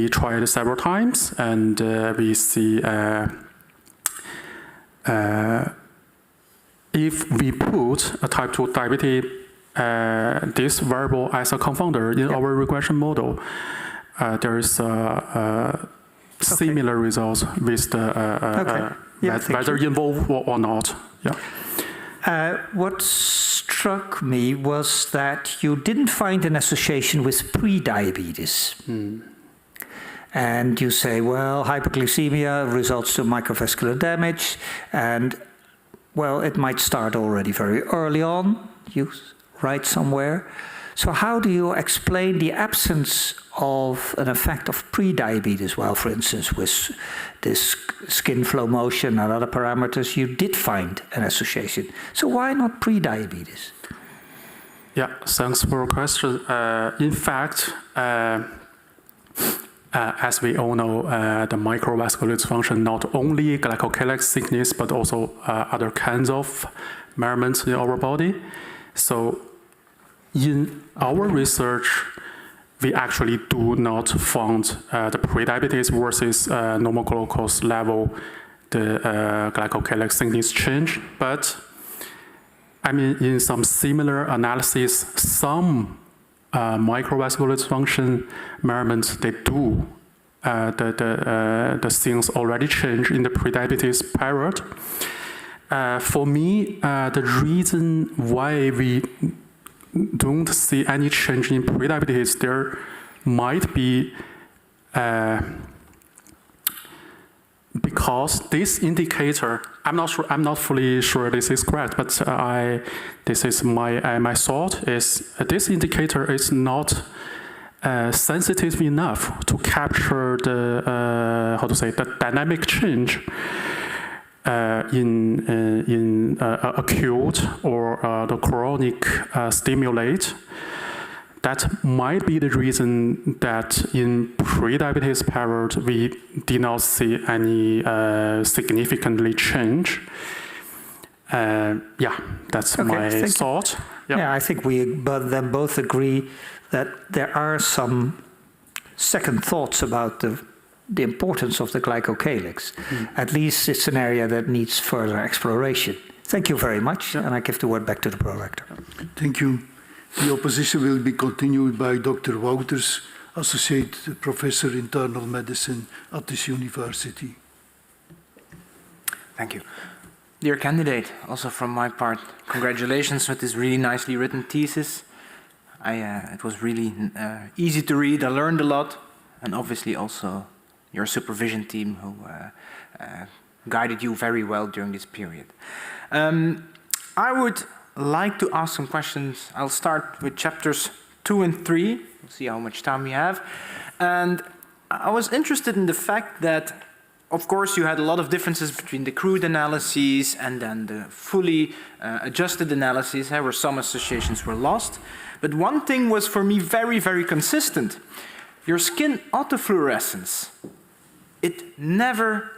tried several times, and we see if we put a type 2 diabetes, this variable as a confounder in our regression model, there is similar results with the whether involved or not. Yeah. What struck me was that you didn't find an association with pre-diabetes. And you say, well, hyperglycemia results to microvascular damage, and well, it might start already very early on, you write somewhere. So how do you explain the absence of an effect of pre-diabetes? Well, for instance, with this skin flow motion and other parameters, you did find an association. So why not pre-diabetes? Yeah, thanks for your question. In fact, as we all know, the microvascular dysfunction not only glycocalyx thickness, but also other kinds of measurements in our body. So in our research, we actually do not find the prediabetes versus normal glucose level, the glycocalyx thickness change. But I mean, in some similar analysis, some microvascular dysfunction measurements, they do. The things already change in the prediabetes period. For me, the reason why we don't see any change in prediabetes, there might be because this indicator, I'm not fully sure this is correct, but this is my thought is this indicator is not sensitive enough to capture the the dynamic change in acute or the chronic stimulate. That might be the reason that in pre-diabetes period we did not see any significantly change. Yeah, that's my thought. Yep. Yeah, I think we then both agree that there are some second thoughts about the importance of the glycocalyx. At least it's an area that needs further exploration. Thank you very much, and I give the word back to the Prorector. Thank you. The opposition will be continued by Dr. Wouters, Associate Professor Internal Medicine at this university. Thank you. Dear candidate, also from my part, congratulations with this really nicely written thesis. It was really easy to read, I learned a lot, and obviously also your supervision team who guided you very well during this period. I would like to ask some questions. I'll start with chapters 2 and 3. We'll see how much time we have. And I was interested in the fact that, of course, you had a lot of differences between the crude analyses and then the fully adjusted analyses, where some associations were lost. But one thing was for me very, very consistent. Your skin autofluorescence, it never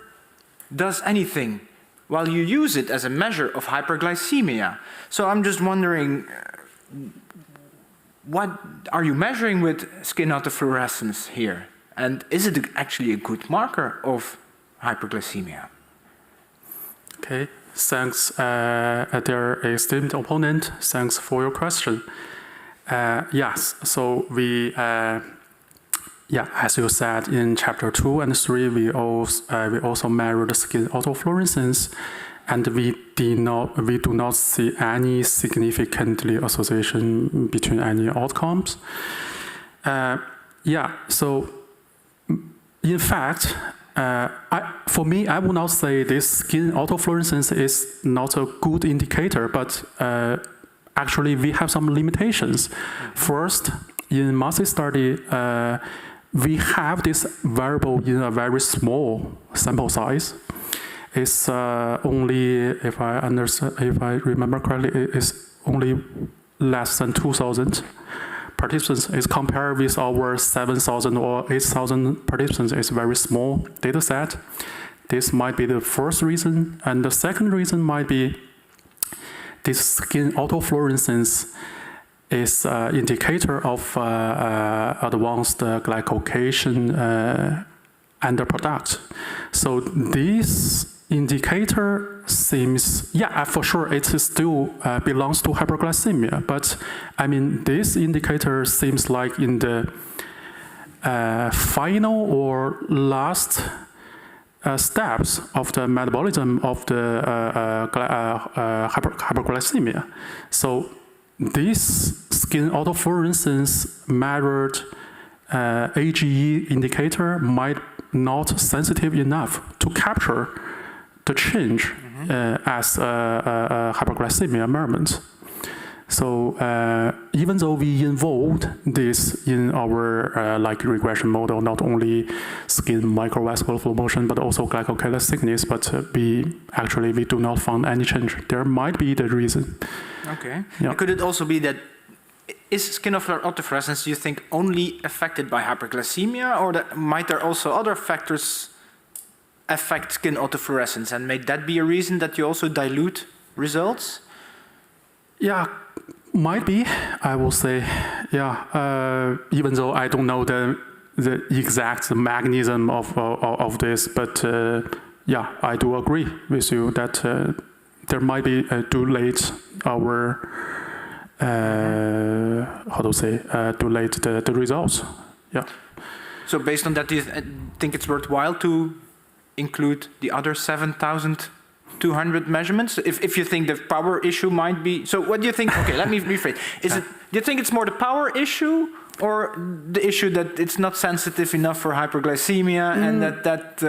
does anything while you use it as a measure of hyperglycemia. So I'm just wondering, what are you measuring with skin autofluorescence here? And is it actually a good marker of hyperglycemia? Okay, thanks, dear esteemed opponent. Thanks for your question. Yes, so we, as you said, in chapter 2 and 3, we also measure the skin autofluorescence, and we do not see any significantly association between any outcomes. So in fact, for me, I would not say this skin autofluorescence is not a good indicator, but actually we have some limitations. First, in Maastricht study, we have this variable in a very small sample size. It's only, if I remember correctly, it's only less than 2,000 participants. It's compared with our 7,000 or 8,000 participants. It's a very small data set. This might be the first reason. And the second reason might be this skin autofluorescence is an indicator of advanced glycocation underproduct. So this indicator seems, for sure, it still belongs to hyperglycemia. But I mean, this indicator seems like in the final or last steps of the metabolism of the hyperglycemia. So this skin autofluorescence measured AGE indicator might not sensitive enough to capture the change as hyperglycemia measurement. So even though we involved this in our regression model, not only skin microvascular flow motion, but also glycocalyx thickness, but we do not find any change. There might be the reason. Okay. Yeah. Could it also be that is skin autofluorescence, you think, only affected by hyperglycemia, or might there also other factors affect skin autofluorescence, and may that be a reason that you also dilute results? Yeah, might be, I will say. Yeah, even though I don't know the exact mechanism of this, but yeah, I do agree with you that there might be delete our delete the results. Yeah. So based on that, do you think it's worthwhile to include the other 7,200 measurements? If you think the power issue might be... So what do you think? Okay, let me rephrase. Do you think it's more the power issue or the issue that it's not sensitive enough for hyperglycemia and that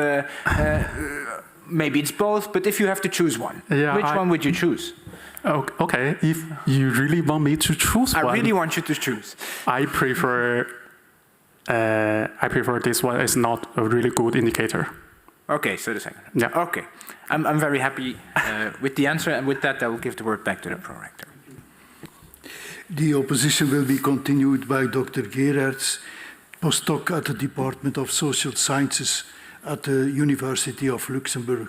maybe it's both, but if you have to choose one, which one would you choose? Okay, if you really want me to choose one... I really want you to choose. I prefer this one. It's not a really good indicator. Okay, so the second. Yeah. Okay. I'm very happy with the answer, and with that I will give the word back to the prorector. The opposition will be continued by Dr. Gerards, postdoc at the Department of Social Sciences at the University of Luxembourg.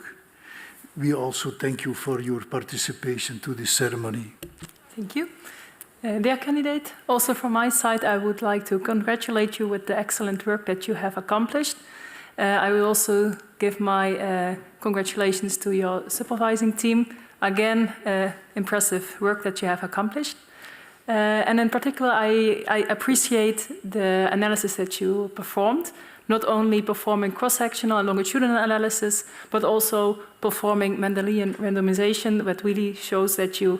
We also thank you for your participation to this ceremony. Thank you. Dear candidate, also from my side, I would like to congratulate you with the excellent work that you have accomplished. I will also give my congratulations to your supervising team. Again, impressive work that you have accomplished. And in particular, I appreciate the analysis that you performed, not only performing cross-sectional and longitudinal analysis, but also performing Mendelian randomization, that really shows that you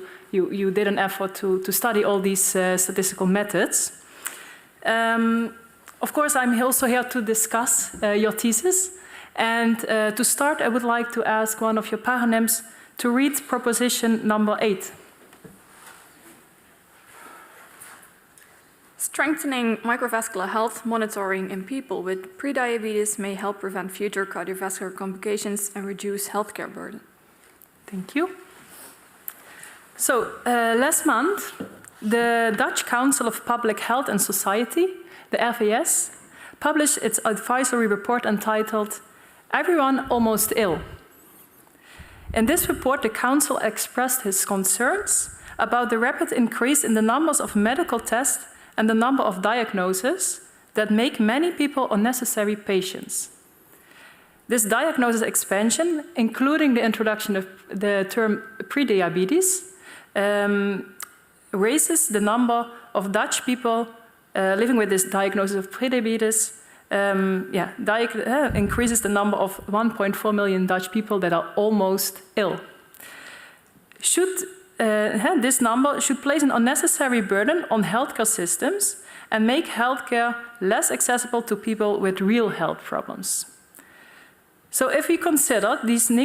did an effort to study all these statistical methods. Of course, I'm also here to discuss your thesis. And to start, I would like to ask one of your paronyms to read proposition number 8. Strengthening microvascular health monitoring in people with prediabetes may help prevent future cardiovascular complications and reduce healthcare burden. Thank you. So, last month, the Dutch Council of Public Health and Society, the RVS, published its advisory report entitled "Everyone Almost Ill." In this report, the Council expressed its concerns about the rapid increase in the numbers of medical tests and the number of diagnoses that make many people unnecessary patients. This diagnosis expansion, including the introduction of the term prediabetes, raises the number of Dutch people living with this diagnosis of prediabetes, increases the number of 1.4 million Dutch people that are almost ill. This number should place an unnecessary burden on healthcare systems and make healthcare less accessible to people with real health problems. So if we consider these the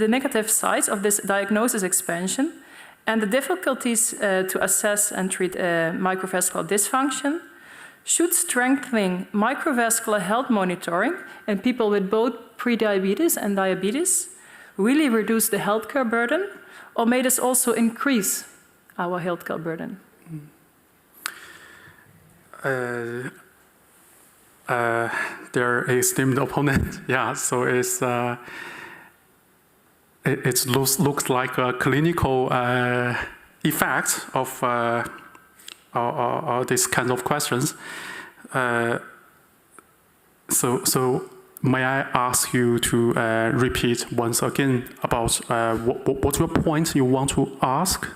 negative sides of this diagnosis expansion and the difficulties to assess and treat microvascular dysfunction, should strengthening microvascular health monitoring in people with both prediabetes and diabetes really reduce the healthcare burden, or may this also increase our healthcare burden? Their esteemed opponent, yeah. So it looks like a clinical effect of these kinds of questions. So may I ask you to repeat once again about what's your point you want to ask?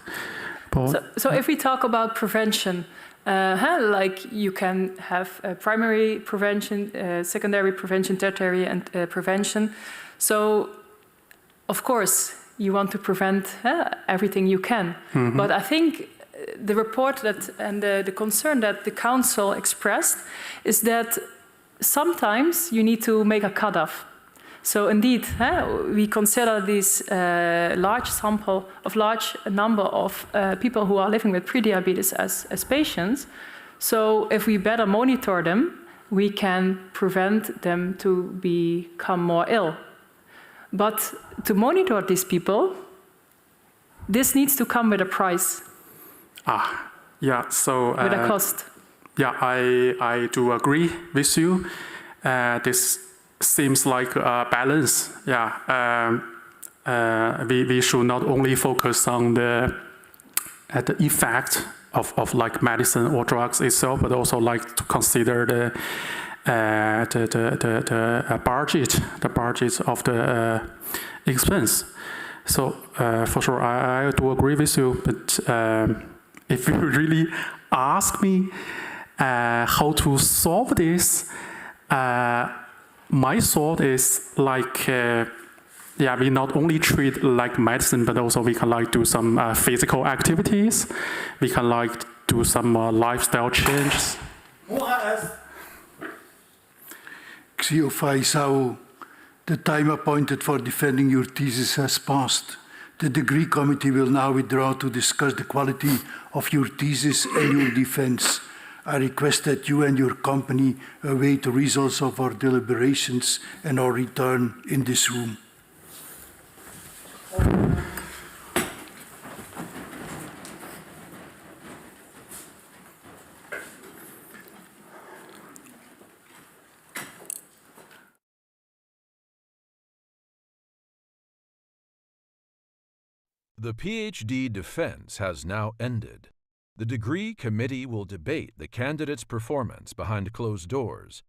So if we talk about prevention, like you can have primary prevention, secondary prevention, tertiary and prevention. So, of course, you want to prevent everything you can. Mm-hmm. But I think the report and the concern that the Council expressed is that sometimes you need to make a cutoff. So indeed, we consider this large number of people who are living with prediabetes as patients. So if we better monitor them, we can prevent them to become more ill. But to monitor these people, this needs to come with a price. Yeah, so... with a cost. Yeah, I do agree with you. This seems like a balance. Yeah, we should not only focus on the effect of like medicine or drugs itself, but also like to consider the budget of the expense. So for sure, I do agree with you. But if you really ask me how to solve this, my thought is like, we not only treat like medicine, but also we can like do some physical activities. We can like do some lifestyle changes. Xiaofei Zhao, the time appointed for defending your thesis has passed. The degree committee will now withdraw to discuss the quality of your thesis and your defense. I request that you and your company await the results of our deliberations and our return in this room. The PhD defense has now ended. The degree committee will debate the candidate's performance behind closed doors.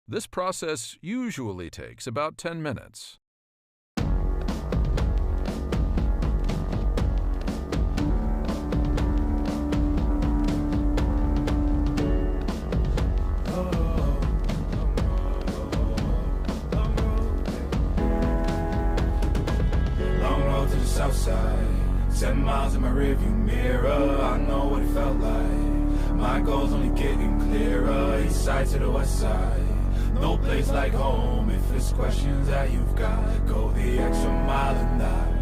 This process usually takes about 10 minutes. Long road to the south side. 10 miles in my rearview mirror, I know what it felt like. My goal's only getting clearer, east side to the west side. No place like home, if it's questions that you've got, go the extra mile and die.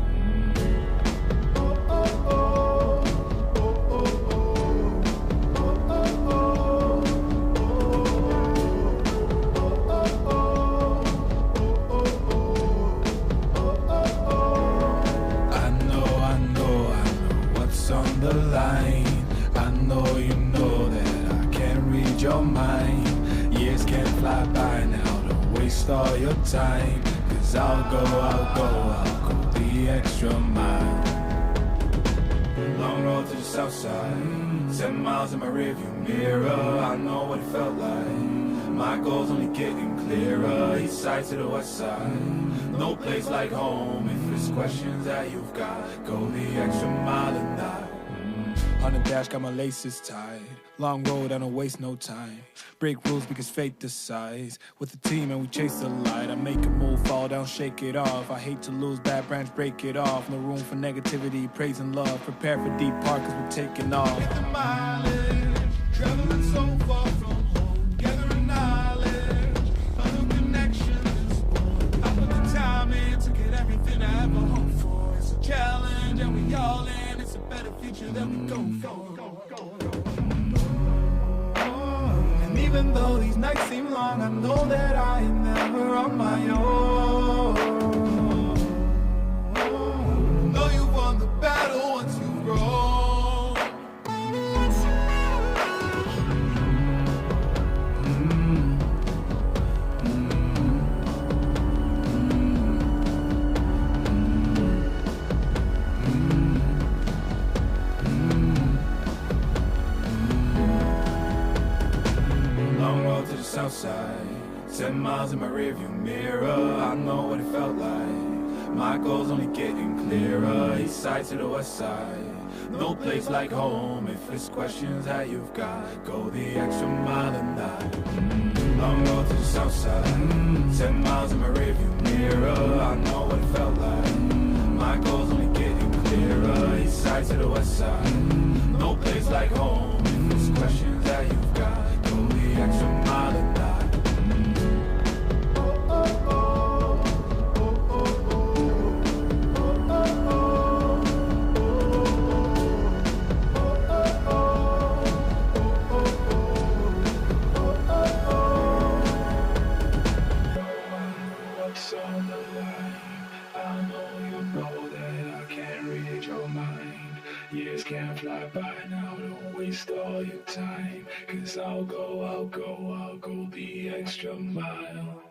All your time, 'cause I'll go the extra mile. Long road to the south side, 10 miles in my rearview mirror, I know what it felt like. My goal's only getting clearer, east side to the west side. No place like home, if it's questions that you've got, go the extra mile and die. On the dash, got my laces tied. Long road, I don't waste no time. Break rules because fate decides. With the team and we chase the light. I make a move, fall down, shake it off. I hate to lose, bad branch, break it off. No room for negativity, praise and love. Prepare for deep part cause we're taking off. Take the mileage, traveling so far from home. Gathering knowledge, other connections. I put the time in to get everything I ever hoped for. It's a challenge and we all in. It's a better future that we go for. Even though these nights seem long, I know that I am never on my own. Know you won the battle once you roll. South side, 10 miles in my rearview mirror, I know what it felt like. My goal's only getting clearer, east side to the west side. No place like home, if it's questions that you've got, go the extra mile and die. Long road to the south side, 10 miles in my rearview mirror, I know what it felt like. My goal's only getting clearer, east side to the west side. No place like home, if it's questions that you've got, go the extra mile and die. on the line. I know that I can't read your mind. Years can't fly by now, don't waste all your time. 'Cause I'll go the extra mile.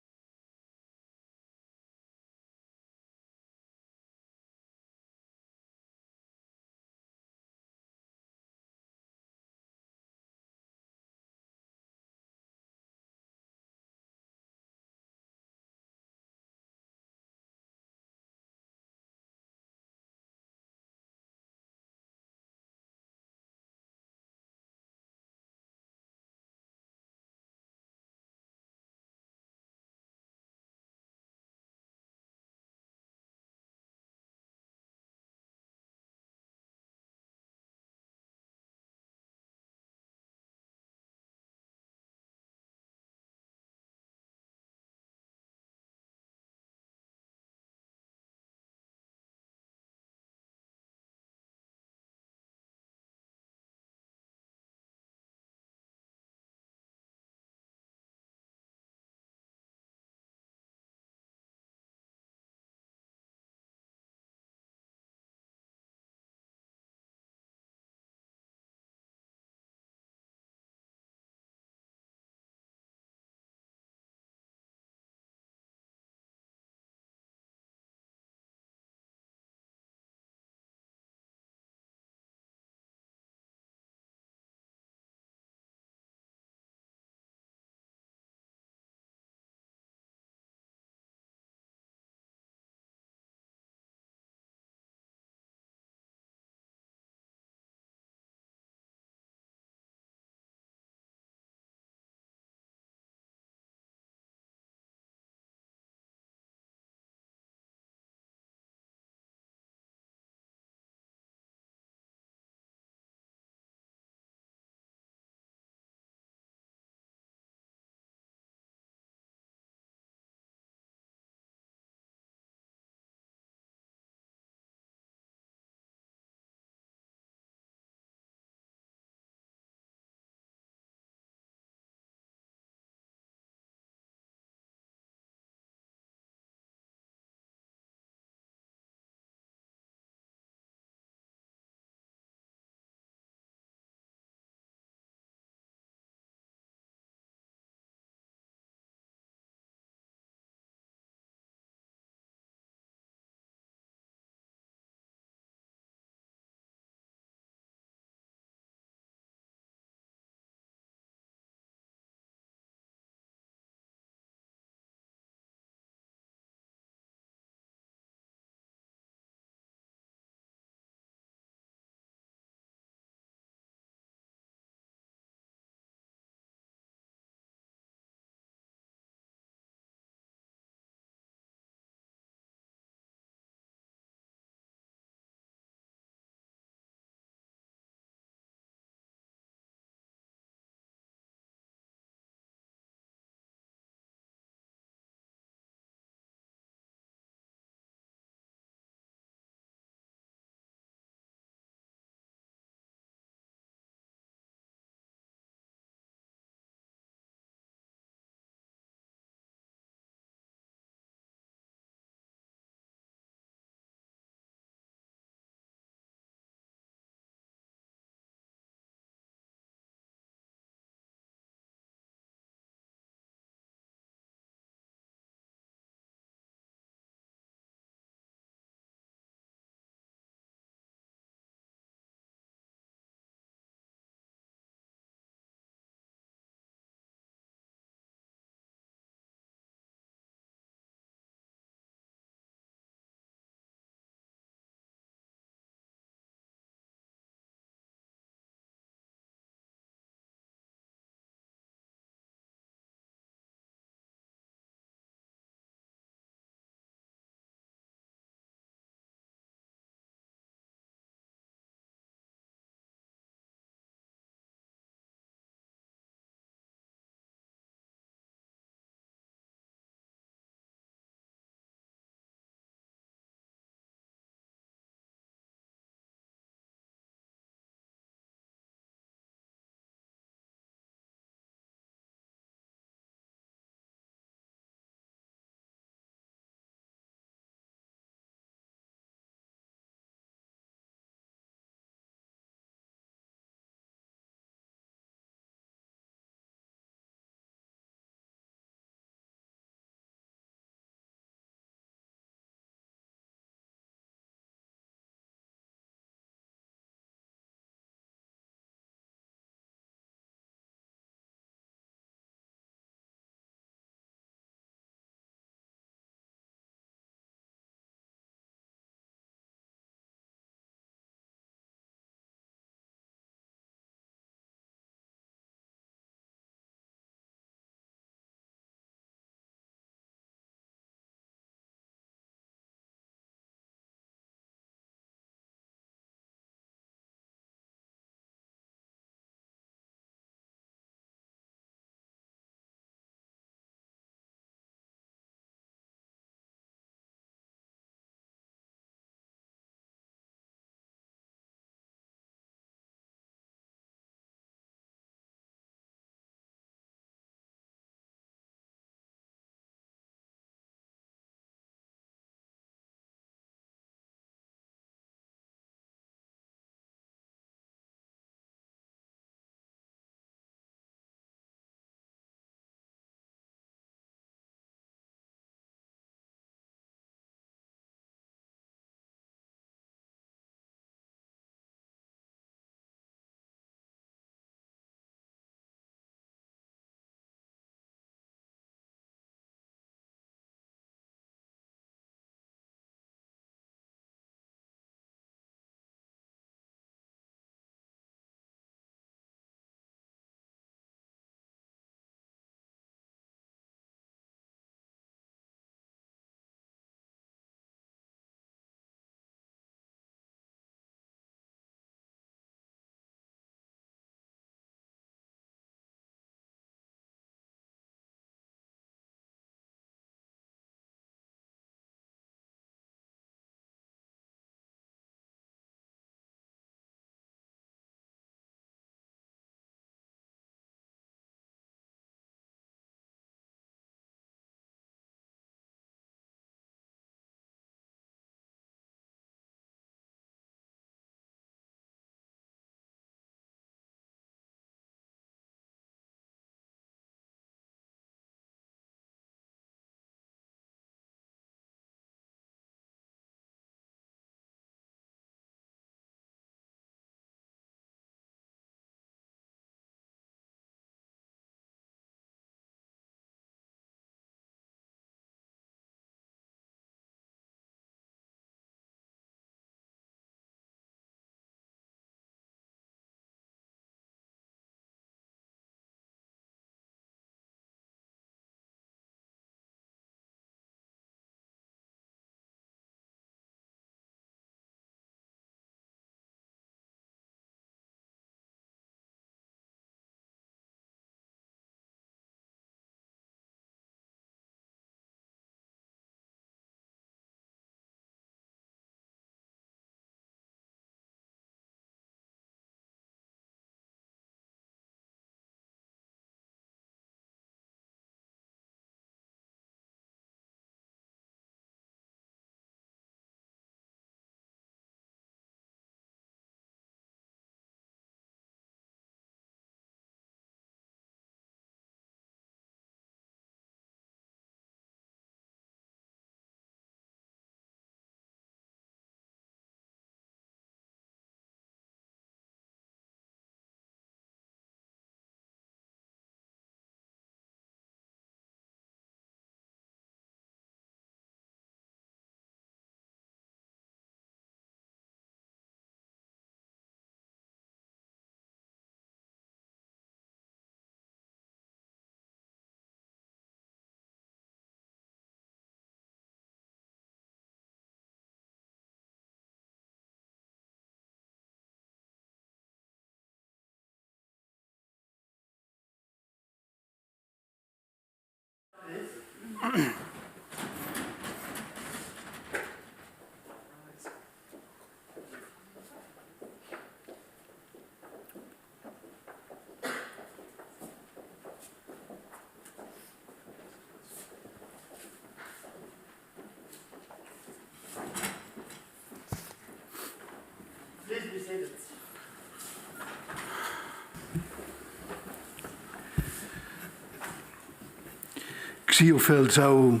Xiaofei Zhao,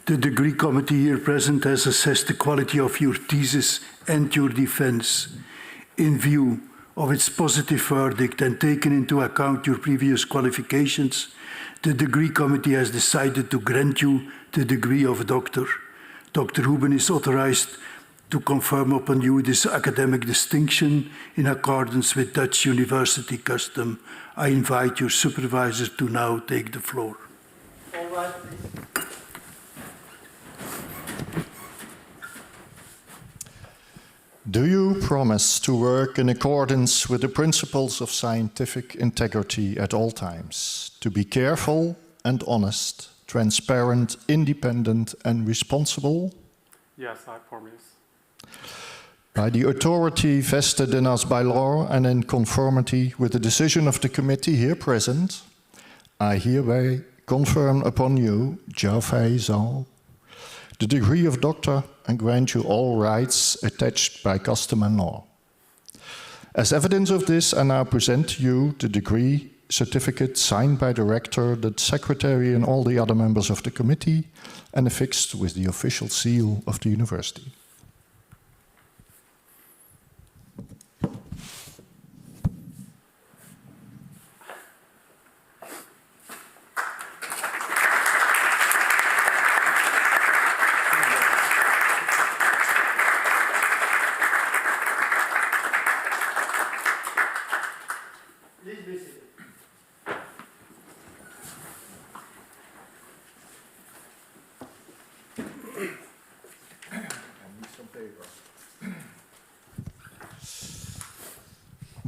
the degree committee here present has assessed the quality of your thesis and your defense. In view of its positive verdict and taken into account your previous qualifications, the degree committee has decided to grant you the degree of doctor. Dr. Huben is authorized to confirm upon you this academic distinction in accordance with Dutch university custom. I invite your supervisor to now take the floor. All right, please. Do you promise to work in accordance with the principles of scientific integrity at all times, to be careful and honest, transparent, independent, and responsible? Yes, I promise. By the authority vested in us by law and in conformity with the decision of the committee here present, I hereby confirm upon you, Xiaofei Zhao, the degree of doctor and grant you all rights attached by custom and law. As evidence of this, I now present to you the degree certificate signed by the rector, the secretary, and all the other members of the committee, and affixed with the official seal of the university.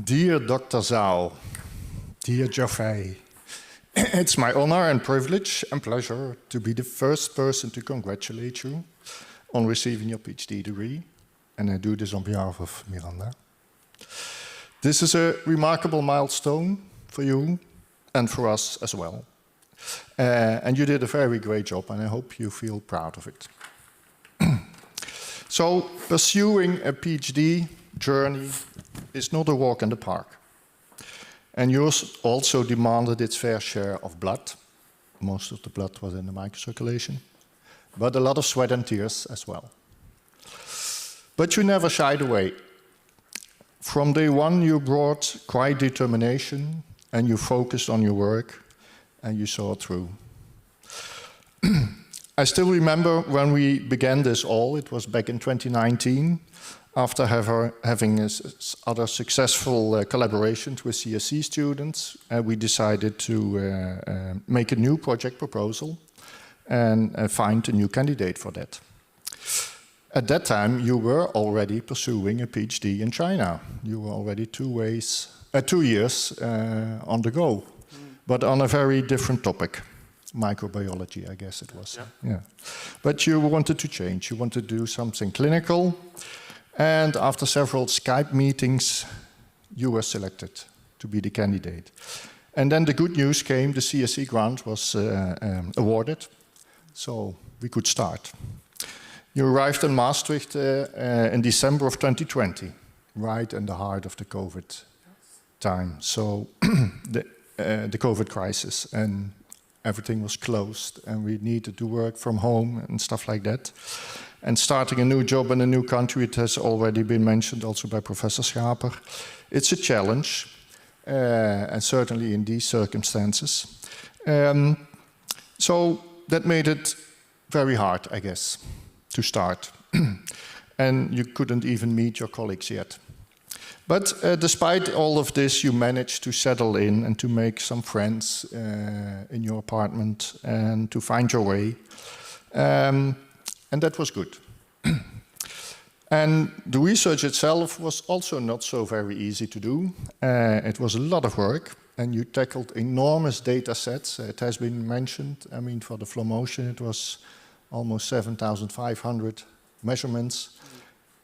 Dear Dr. Zhao, dear Xiaofei, it's my honor and privilege and pleasure to be the first person to congratulate you on receiving your PhD degree, and I do this on behalf of Miranda. This is a remarkable milestone for you and for us as well. And you did a very great job, and I hope you feel proud of it. So, pursuing a PhD journey is not a walk in the park. And yours also demanded its fair share of blood. Most of the blood was in the microcirculation, but a lot of sweat and tears as well. But you never shied away. From day one, you brought quiet determination, and you focused on your work, and you saw it through. I still remember when we began this all, it was back in 2019, after having other successful collaborations with CSC students, we decided to make a new project proposal and find a new candidate for that. At that time, you were already pursuing a PhD in China. You were already 2 years on the go, but on a very different topic. Microbiology, I guess it was. Yeah. But you wanted to change. You wanted to do something clinical. And after several Skype meetings, you were selected to be the candidate. And then the good news came, the CSC grant was awarded, so we could start. You arrived in Maastricht in December of 2020, right in the heart of the COVID time. So the COVID crisis, and everything was closed, and we needed to work from home and stuff like that. And starting a new job in a new country, it has already been mentioned also by Professor Schaper. It's a challenge, and certainly in these circumstances. So that made it very hard, I guess, to start. And you couldn't even meet your colleagues yet. But despite all of this, you managed to settle in and to make some friends in your apartment and to find your way. And that was good. And the research itself was also not so very easy to do. It was a lot of work. and you tackled enormous data sets. It has been mentioned. I mean, for the flow motion, it was almost 7,500 measurements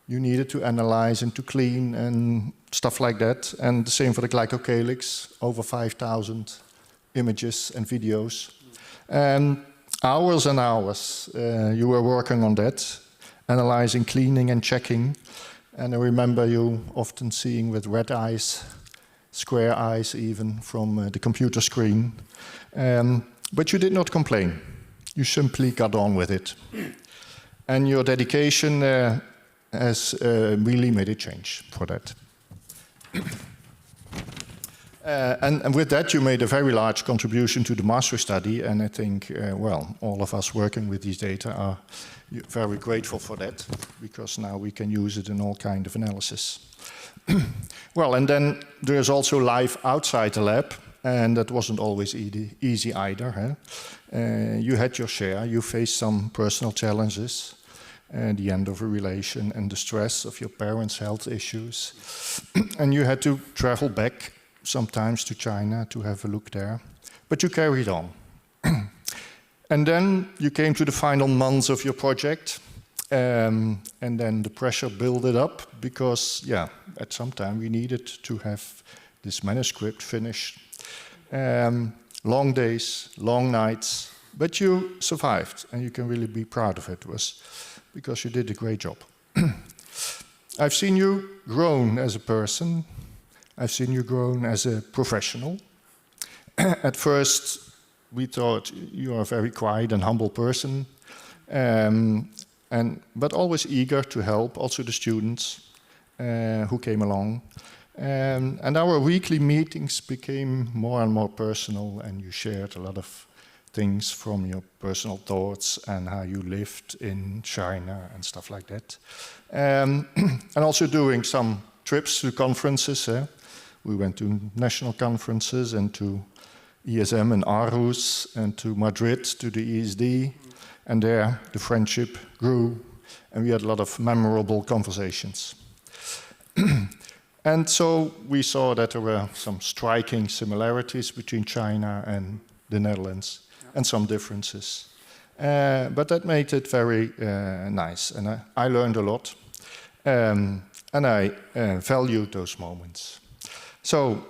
you needed to analyze and to clean and stuff like that. And the same for the glycocalyx, over 5,000 images and videos. Hours and hours you were working on that, analyzing, cleaning and checking. And I remember you often seeing with red eyes, square eyes even, from the computer screen. But you did not complain. You simply got on with it. And your dedication has really made a change for that. And with that, you made a very large contribution to the Maastricht study, and I think, well, all of us working with these data are very grateful for that, because now we can use it in all kind of analysis. Well, and then there's also life outside the lab, and that wasn't always easy either. Huh? You had your share, you faced some personal challenges, the end of a relation and the stress of your parents' health issues. And you had to travel back sometimes to China to have a look there, but you carried on. And then you came to the final months of your project, and then the pressure built up because, yeah, at some time we needed to have this manuscript finished. Long days, long nights, but you survived, and you can really be proud of it. It was because you did a great job. I've seen you grown as a person. I've seen you grown as a professional. At first, we thought you are a very quiet and humble person, but always eager to help, also the students who came along. And our weekly meetings became more and more personal, and you shared a lot of things from your personal thoughts and how you lived in China and stuff like that. And also doing some trips to conferences. We went to national conferences and to ESM in Aarhus and to Madrid to the ESD. And there the friendship grew and we had a lot of memorable conversations. And so we saw that there were some striking similarities between China and the Netherlands and some differences. But that made it very nice. And I learned a lot. And I valued those moments. So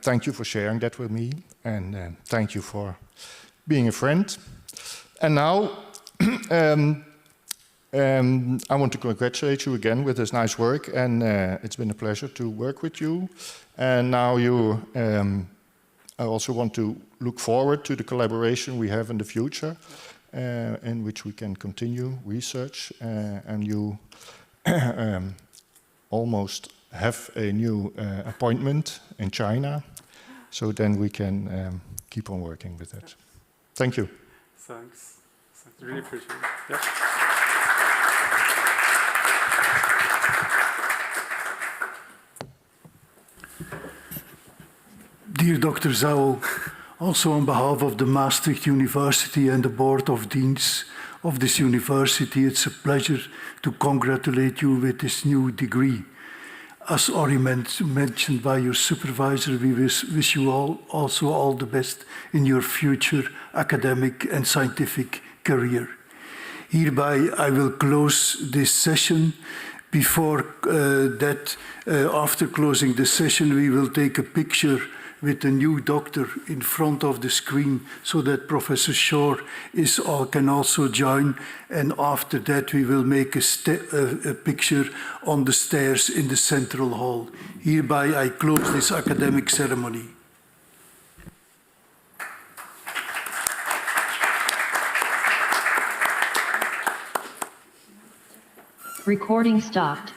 thank you for sharing that with me, and thank you for being a friend. And now I want to congratulate you again with this nice work, and it's been a pleasure to work with you. And now I also want to look forward to the collaboration we have in the future, in which we can continue research, and you almost have a new appointment in China, so then we can keep on working with it. Thank you. Thanks. Really appreciate it. Yeah. Dear Dr. Zhao, also on behalf of the Maastricht University and the Board of Deans of this university, it's a pleasure to congratulate you with this new degree. As already mentioned by your supervisor, we wish you also all the best in your future academic and scientific career. Hereby, I will close this session. Before after closing the session, we will take a picture with the new doctor in front of the screen so that Professor Shore can also join. And after that, we will make a picture on the stairs in the central hall. Hereby, I close this academic ceremony. Recording stopped.